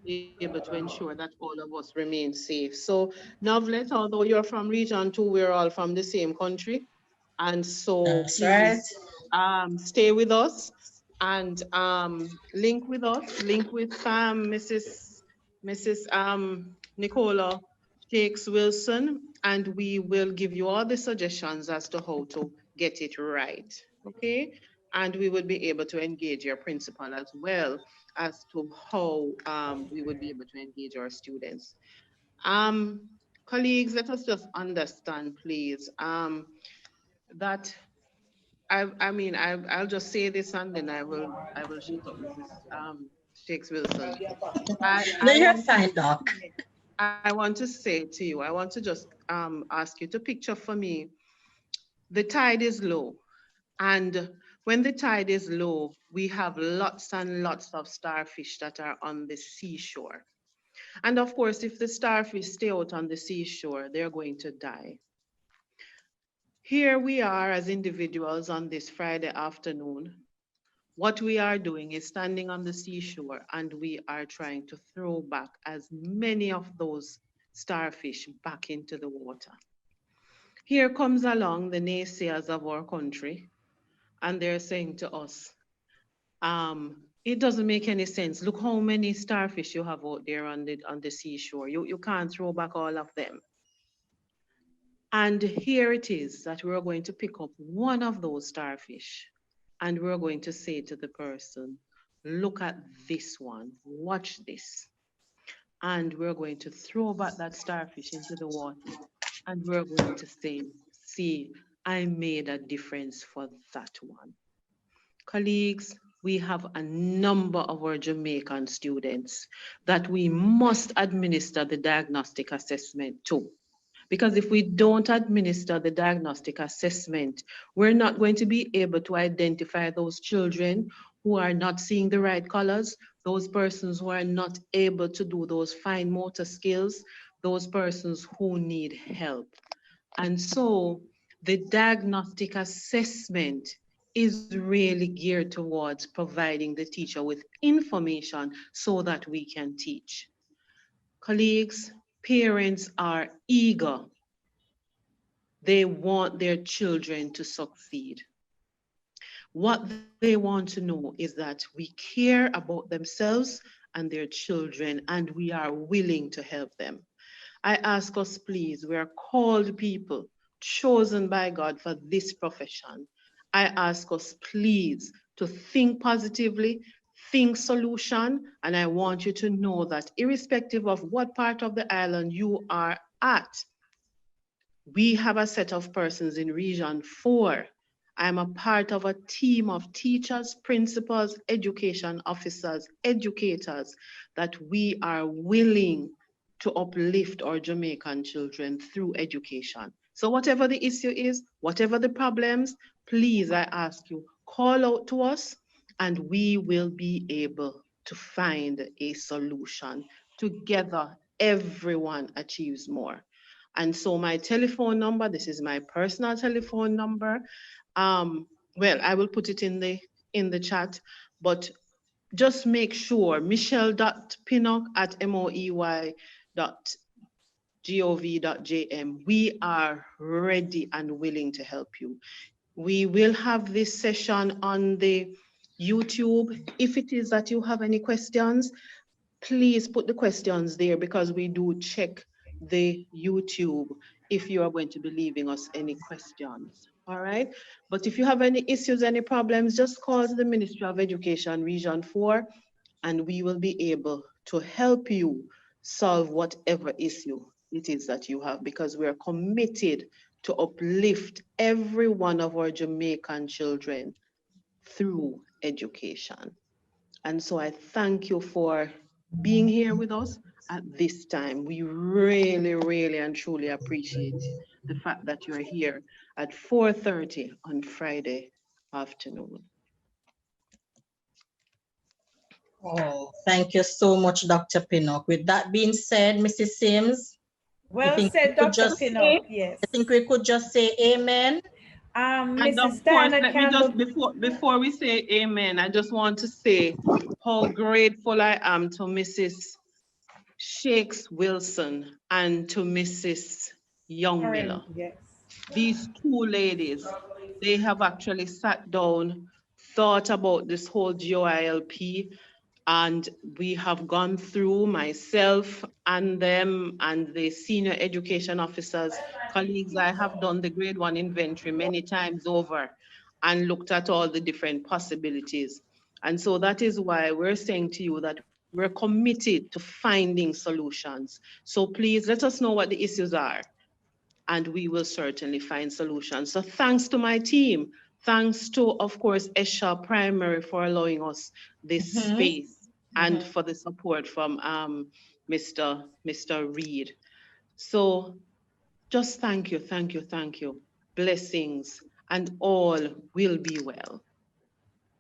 be able to ensure that all of us remain safe. So Novlet, although you're from region 2, we're all from the same country. And so That's right. please stay with us and link with us, link with Mrs. Nicola Shakes Wilson, and we will give you all the suggestions as to how to get it right, okay? And we will be able to engage your principal as well as to how we would be able to engage our students. Colleagues, let us just understand, please, that I'll just say this and then I will shut up, Mrs. Shakes Wilson. No, I you're want fine, Doc. I want to say to you, I want to just ask you to picture for me, the tide is low. And when the tide is low, we have lots and lots of starfish that are on the seashore. And of course, if the starfish stay out on the seashore, they're going to die. Here we are as individuals on this Friday afternoon. What we are doing is standing on the seashore and we are trying to throw back as many of those starfish back into the water. Here comes along the naysayers of our country and they're saying to us, it doesn't make any sense. Look how many starfish you have out there on the seashore. You can't throw back all of them. And here it is that we're going to pick up one of those starfish and we're going to say to the person, look at this one, watch this. And we're going to throw back that starfish into the water and we're going to say, see, I made a difference for that one. Colleagues, we have a number of our Jamaican students that we must administer the diagnostic assessment to. Because if we don't administer the diagnostic assessment, we're not going to be able to identify those children who are not seeing the right colors, those persons who are not able to do those fine motor skills, those persons who need help. And so the diagnostic assessment is really geared towards providing the teacher with information so that we can teach. Colleagues, parents are eager. They want their children to succeed. What they want to know is that we care about themselves and their children, and we are willing to help them. I ask us, please, we are called people, chosen by God for this profession. I ask us, please, to think positively, think solution, and I want you to know that irrespective of what part of the island you are at, we have a set of persons in Region 4. I'm a part of a team of teachers, principals, education officers, educators, that we are willing to uplift our Jamaican children through education. So whatever the issue is, whatever the problems, please, I ask you, call out to us and we will be able to find a solution. Together, everyone achieves more. And so my telephone number, this is my personal telephone number. Well, I will put it in the chat, but just make sure michelle.pinnock@moey.gov.jm. We are ready and willing to help you. We will have this session on the YouTube. If it is that you have any questions, please put the questions there because we do check the YouTube if you are going to be leaving us any questions. All right. But if you have any issues, any problems, just call the Ministry of Education Region 4 and we will be able to help you solve whatever issue it is that you have, because we are committed to uplift every one of our Jamaican children through education. And so I thank you for being here with us. at this time. We really, really and truly appreciate the fact that you're here at 4:30 on Friday afternoon. Oh, thank you so much, Dr. Pinnock. With that being said, Mrs. Sims, Well said, Dr. Pinnock, yes. I think we could just say amen. And Mrs. of course, Diana let me Campbell. just, before we say amen, I just want to say how grateful I am to Mrs. Shakes Wilson and to Mrs. Youngmiller. Yes. These two ladies, they have actually sat down, thought about this whole GOILP, and we have gone through, myself and them and the senior education officers, colleagues. I have done the grade 1 inventory many times over and looked at all the different possibilities. And so that is why we're saying to you that we're committed to finding solutions. So please let us know what the issues are, and we will certainly find solutions. So thanks to my team. Thanks to, of course, Esha Primary for allowing us this space and for the support from Mr. Reed. So just thank you, thank you, thank you. Blessings, and all will be well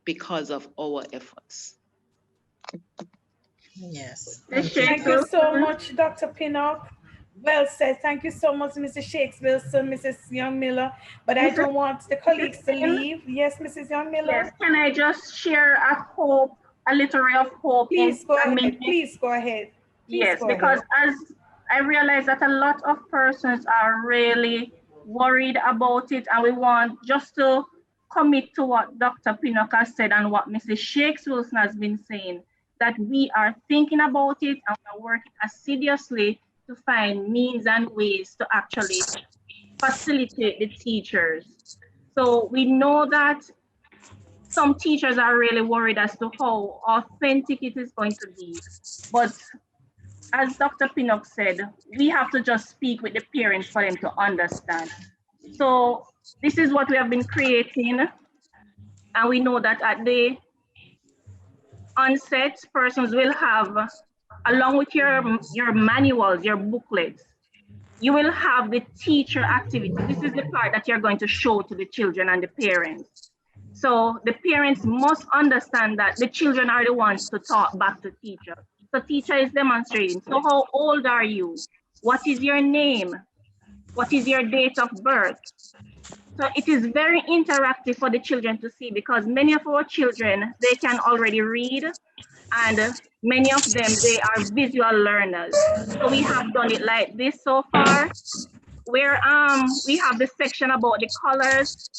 because of our efforts. Yes. Thank you so much, Dr. Pinnock. Well said. Thank you so much, Mrs. Shakes Wilson, Mrs. Youngmiller. But I don't want the colleagues to leave. Yes, Mrs. Youngmiller? Yes, can I just share a hope, a little ray of hope? Please go ahead. Please go ahead. Yes, because as I realize that a lot of persons are really worried about it, and we want just to commit to what Dr. Pinnock has said and what Mrs. Shakes Wilson has been saying, that we are thinking about it and we are working assiduously to find means and ways to actually facilitate the teachers. So we know that some teachers are really worried as to how authentic it is going to be. But as Dr. Pinnock said, we have to just speak with the parents for them to understand. So this is what we have been creating. And we know that at the onset, persons will have, along with your manuals, your booklets, you will have the teacher activity. This is the part that you're going to show to the children and the parents. So the parents must understand that the children are the ones to talk back to teacher. So teacher is demonstrating. So how old are you? What is your name? What is your date of birth? So it is very interactive for the children to see, because many of our children, they can already read, and many of them, they are visual learners. So we have done it like this so far, where we have the section about the colors.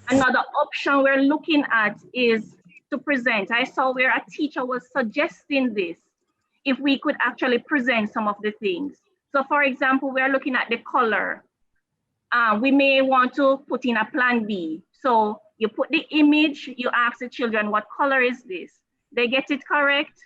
Another option we're looking at is to present. I saw where a teacher was suggesting this, if we could actually present some of the things. So for example, we're looking at the color. We may want to put in a plan B. So you put the image, you ask the children, what color is this? They get it correct,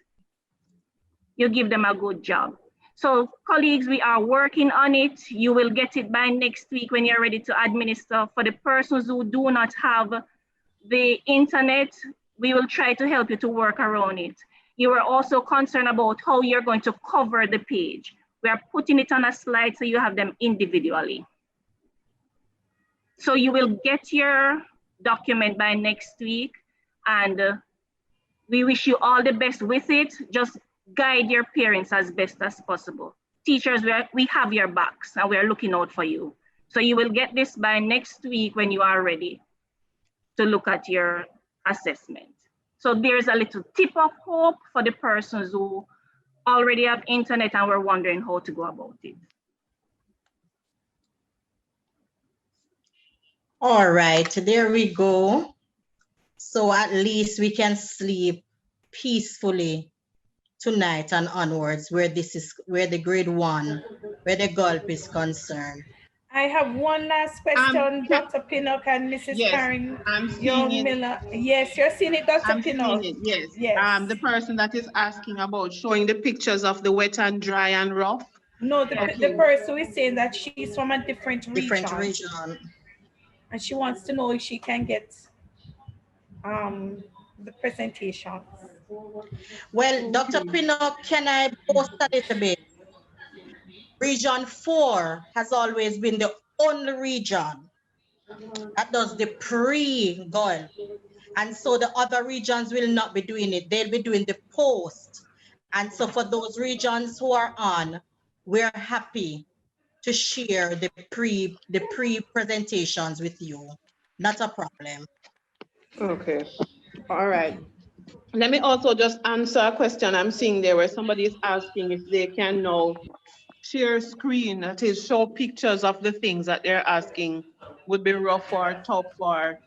you give them a good job. So colleagues, we are working on it. You will get it by next week when you're ready to administer. For the persons who do not have the internet, we will try to help you to work around it. You are also concerned about how you're going to cover the page. We are putting it on a slide so you have them individually. So you will get your document by next week, and we wish you all the best with it. Just guide your parents as best as possible. Teachers, we have your backs and we're looking out for you. So you will get this by next week when you are ready to look at your assessment. So there's a little tip of hope for the persons who already have internet and were wondering how to go about it. All right, there we go. So at least we can sleep peacefully tonight and onwards, where the grade 1, where the GOILP is concerned. I have one last question, Dr. Pinnock and Mrs. Karen Youngmiller. Yes, you're seeing it, Dr. Pinnock. Yes. Yes. The person that is asking about showing the pictures of the wet and dry and rough. No, the person who is saying that she's from a different region. And she wants to know if she can get the presentation. Well, Dr. Pinnock, can I post a little bit Region 4 has always been the only region that does the pre-GOIL. And so the other regions will not be doing it. They'll be doing the post. And so for those regions who are on, we're happy to share the pre-presentations with you. Not a problem. Okay. All right. Let me also just answer a question I'm seeing there where somebody is asking if they can now share screen, that is show pictures of the things that they're asking would be rough or tough or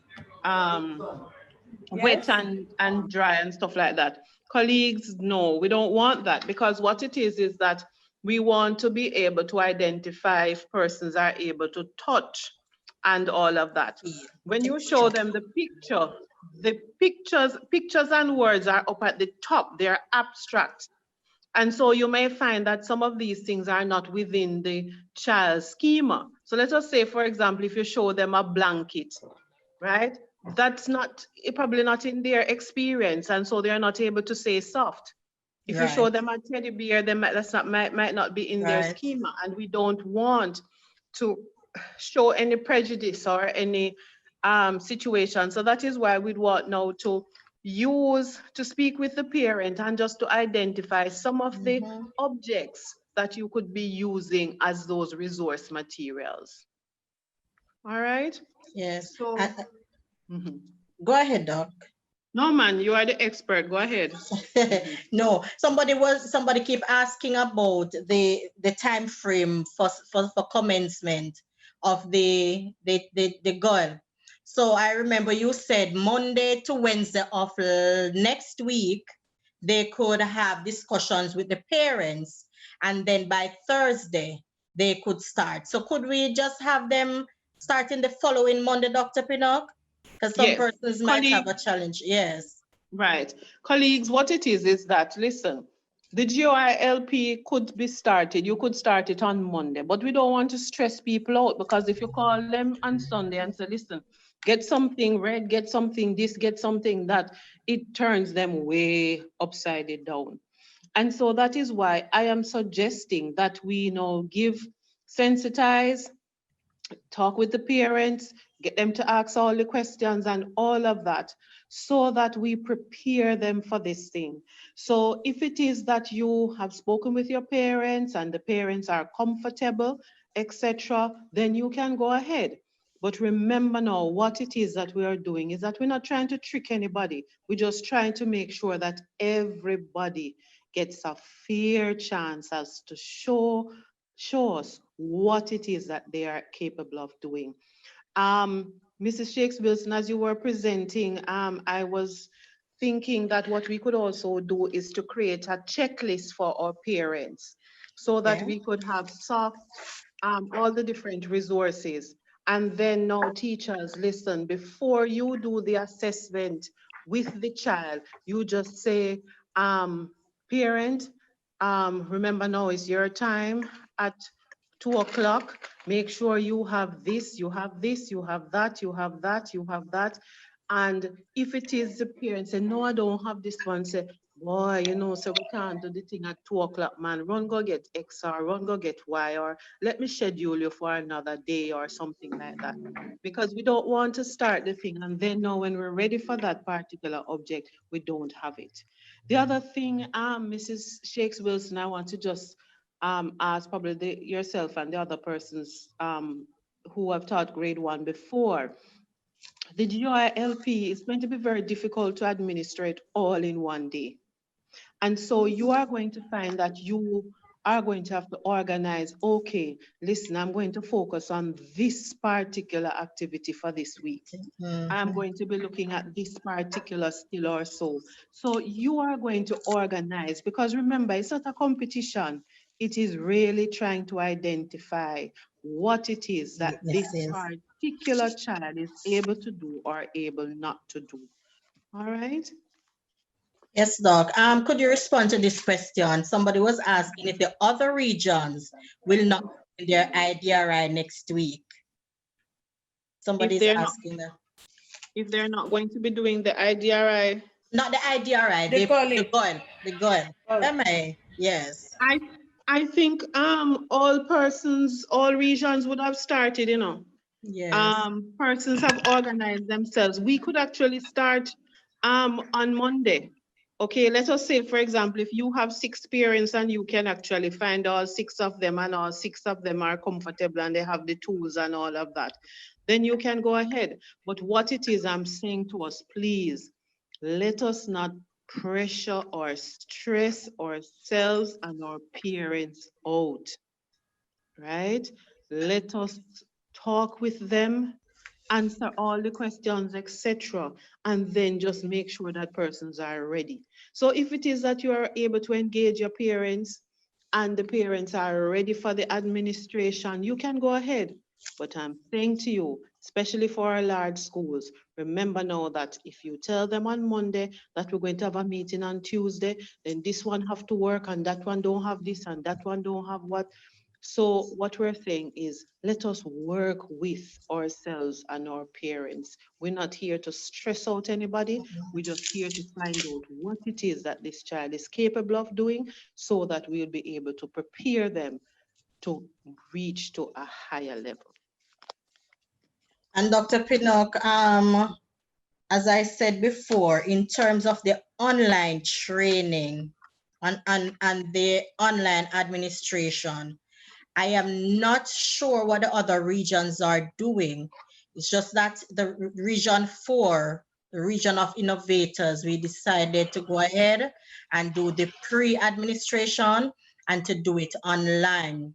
wet and dry and stuff like that. Colleagues, no, we don't want that, because what it is that we want to be able to identify if persons are able to touch and all of that. When you show them the pictures and words are up at the top, they're abstract. And so you may find that some of these things are not within the child's schema. So let us say, for example, if you show them a blanket, right? That's not probably not in their experience, and so they're not able to say soft. If you show them a teddy bear, they might not be in their schema, and we don't want to show any prejudice or any situation. So that is why we'd want now to speak with the parent and just to identify some of the objects that you could be using as those resource materials. All right? Yes. So, Go ahead, Doc. No, man, you are the expert. Go ahead. No, somebody keep asking about the time frame for commencement of the GOIL. So I remember you said Monday to Wednesday of next week, they could have discussions with the parents, and then by Thursday, they could start. So could we just have them starting the following Monday, Dr. Pinnock? Because some persons might have a challenge. Yes. Right. Colleagues, what it is that, listen, the GOILP could be started. You could start it on Monday, but we don't want to stress people out, because if you call them on Sunday and say, listen, get something red, get something this, get something that, it turns them way upside down. And so that is why I am suggesting that we sensitize, talk with the parents, get them to ask all the questions and all of that, so that we prepare them for this thing. So if it is that you have spoken with your parents and the parents are comfortable, etc., then you can go ahead. But remember now, what it is that we are doing is that we're not trying to trick anybody. We're just trying to make sure that everybody gets a fair chance as to show us what it is that they are capable of doing. Mrs. Shakes Wilson, as you were presenting, I was thinking that what we could also do is to create a checklist for our parents, so that we could have all the different resources. And then now teachers, listen, before you do the assessment with the child, you just say, parent, remember now is your time at 2 o'clock. Make sure you have this, you have this, you have that, you have that, you have that. And if it is the parent say, no, I don't have this one, say, boy, so we can't do the thing at 2 o'clock, man. Run, go get X, or run, go get Y, or let me schedule you for another day or something like that. Because we don't want to start the thing, and then now when we're ready for that particular object, we don't have it. The other thing, Mrs. Shakes Wilson, I want to just ask probably yourself and the other persons who have taught grade 1 before. The GOILP is going to be very difficult to administrate all in one day. And so you are going to find that you are going to have to organize, okay, listen, I'm going to focus on this particular activity for this week. I'm going to be looking at this particular skill or so. So you are going to organize, because remember, it's not a competition. It is really trying to identify what it is that this particular child is able to do or able not to do. All right? Yes, Doc. Could you respond to this question? Somebody was asking if the other regions will not do their IDRI next week. Somebody's asking that. If they're not going to be doing the IDRI? Not the IDRI, the GOIL. Am I? Yes. I think all persons, all regions would have started, you know. Yes. Persons have organized themselves. We could actually start on Monday. Okay, let us say, for example, if you have 6 parents and you can actually find all 6 of them and all 6 of them are comfortable and they have the tools and all of that, then you can go ahead. But what it is I'm saying to us, please, let us not pressure or stress ourselves and our parents out, right? Let us talk with them, answer all the questions, etc., and then just make sure that persons are ready. So if it is that you are able to engage your parents and the parents are ready for the administration, you can go ahead. But I'm saying to you, especially for our large schools, remember now that if you tell them on Monday that we're going to have a meeting on Tuesday, then this one have to work and that one don't have this and that one don't have what. So what we're saying is, let us work with ourselves and our parents. We're not here to stress out anybody. We're just here to find out what it is that this child is capable of doing so that we'll be able to prepare them to reach to a higher level. And Dr. Pinnock, as I said before, in terms of the online training and the online administration, I am not sure what the other regions are doing. It's just that the region 4, the region of innovators, we decided to go ahead and do the pre-administration and to do it online.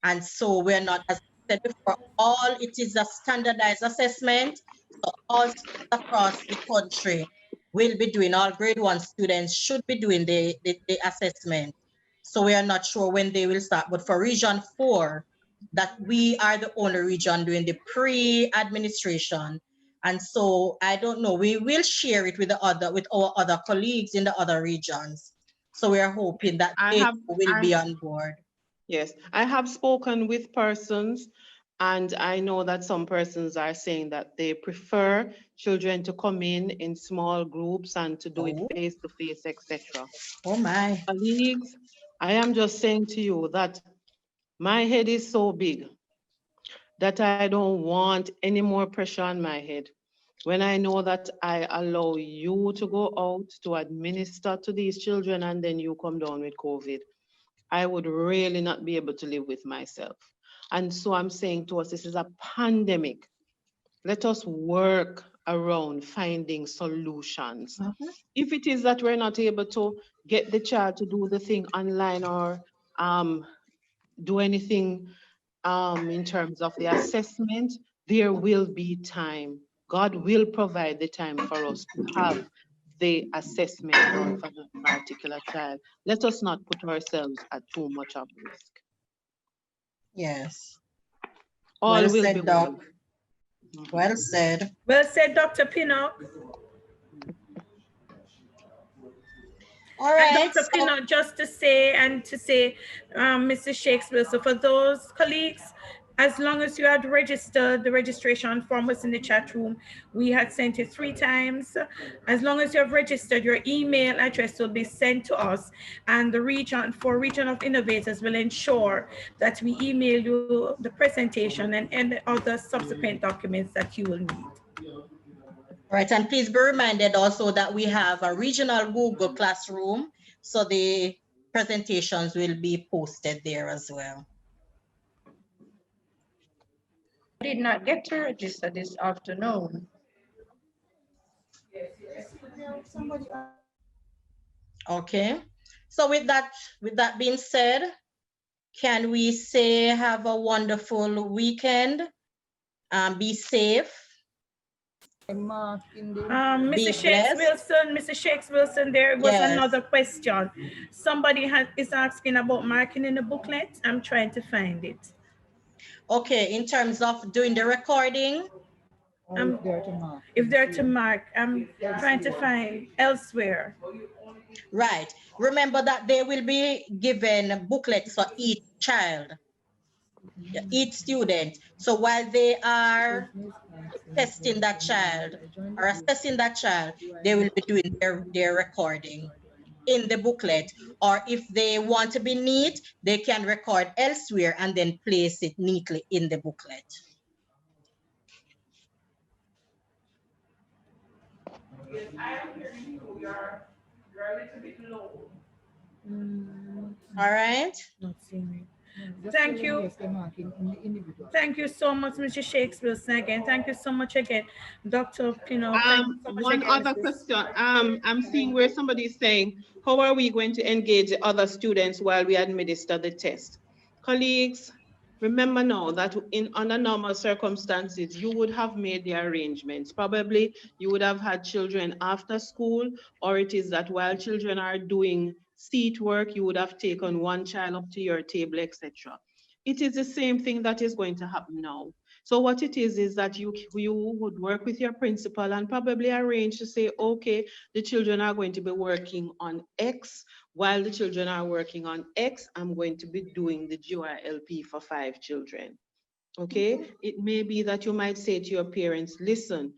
And so we're not, as I said before, all it is a standardized assessment. So all schools across the country will be doing, all grade 1 students should be doing the assessment. So we are not sure when they will start, but for region 4, that we are the only region doing the pre-administration. And so I don't know, we will share it with our other colleagues in the other regions. So we are hoping that they will be on board. Yes, I have spoken with persons, and I know that some persons are saying that they prefer children to come in small groups and to do it face to face, etc. Oh my. Colleagues, I am just saying to you that my head is so big that I don't want any more pressure on my head. When I know that I allow you to go out to administer to these children and then you come down with COVID, I would really not be able to live with myself. And so I'm saying to us, this is a pandemic. Let us work around finding solutions. If it is that we're not able to get the child to do the thing online or do anything in terms of the assessment, there will be time. God will provide the time for us to have the assessment done for that particular child. Let us not put ourselves at too much of risk. Yes. All Well will said, be Doc. well. Well said. Well said, Dr. Pinnock. All right. And Dr. Pinnock, just to say, Mr. Shakespeare, so for those colleagues, as long as you had registered, the registration form was in the chat room. We had sent it 3 times. As long as you have registered, your email address will be sent to us, and the region of innovators will ensure that we email you the presentation and other subsequent documents that you will need. Right, and please be reminded also that we have a regional Google Classroom, so the presentations will be posted there as well. I did not get to register this afternoon. Okay, so with that being said, can we say have a wonderful weekend? Be safe. Mr. Shakes Wilson, there was another question. Somebody is asking about marking in the booklet. I'm trying to find it. Okay, in terms of doing the recording. If they're to mark, I'm trying to find elsewhere. Right. Remember that they will be given booklets for each child, each student. So while they are testing that child or assessing that child, they will be doing their recording. in the booklet, or if they want to be neat, they can record elsewhere and then place it neatly in the booklet. Yes, I am hearing you. You're a little bit low. All right. Not seeing it. Thank you. Thank you so much, Mr. Shakes Wilson, again. Thank you so much again, Dr. Pino. Thank you so much One again, other Mrs. question. I'm seeing where somebody is saying, how are we going to engage the other students while we administer the test? Colleagues, remember now that under normal circumstances, you would have made the arrangements. Probably you would have had children after school, or it is that while children are doing seat work, you would have taken one child up to your table, etc. It is the same thing that is going to happen now. So what it is that you would work with your principal and probably arrange to say, okay, the children are going to be working on X. While the children are working on X, I'm going to be doing the GOILP for 5 children. Okay, it may be that you might say to your parents, listen,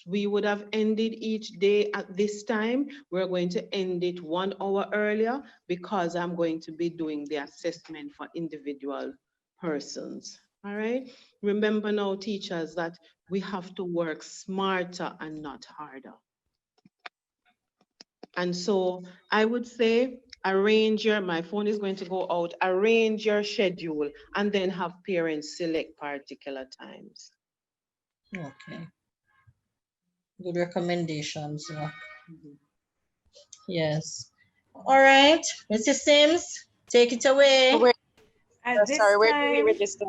we would have ended each day at this time. We're going to end it 1 hour earlier because I'm going to be doing the assessment for individual persons. All right. Remember now, teachers, that we have to work smarter and not harder. And so I would say, my phone is going to go out, arrange your schedule and then have parents select particular times. Okay. Good recommendations. Yes. All right, Mrs. Sims, take it away. At this Sorry, where do we time, register?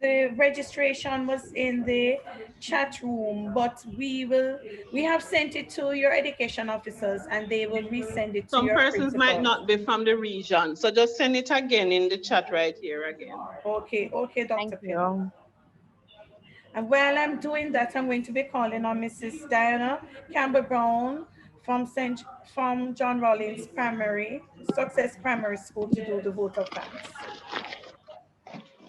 the registration was in the chat room, but we have sent it to your education officers and they will resend it to Some your persons might principal. not be from the region, so just send it again in the chat right here again. Okay, Dr. Pino. And while I'm doing that, I'm going to be calling on Mrs. Diana Campbell Brown from John Rollins Success Primary School to do the vote of thanks.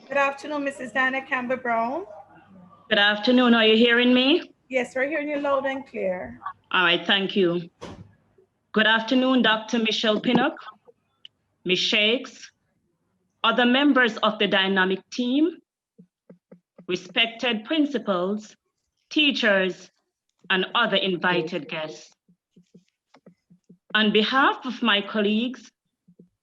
Good afternoon, Mrs. Diana Campbell Brown. Good afternoon. Are you hearing me? Yes, we're hearing you loud and clear. All right, thank you. Good afternoon, Dr. Michelle Pinnock, Ms. Shakes, other members of the dynamic team, respected principals, teachers, and other invited guests. On behalf of my colleagues,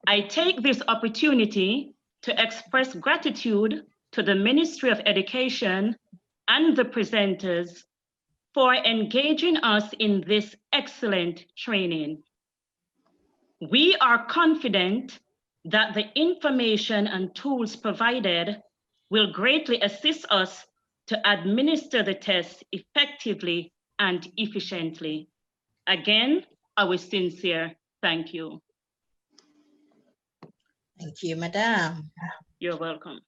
I take this opportunity to express gratitude to the Ministry of Education and the presenters for engaging us in this excellent training. We are confident that the information and tools provided will greatly assist us to administer the test effectively and efficiently. Again, our sincere thank you. Thank you, Madam. You're welcome.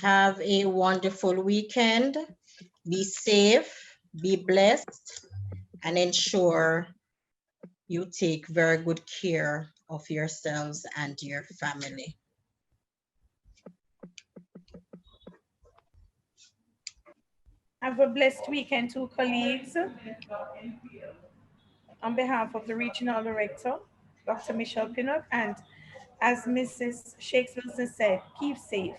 Have a wonderful weekend. Be safe, be blessed, and ensure you take very good care of yourselves and your family. Have a blessed weekend too, colleagues. On behalf of the Regional Director, Dr. Michelle Pinnock, and as Mrs. Shakes Wilson said, keep safe.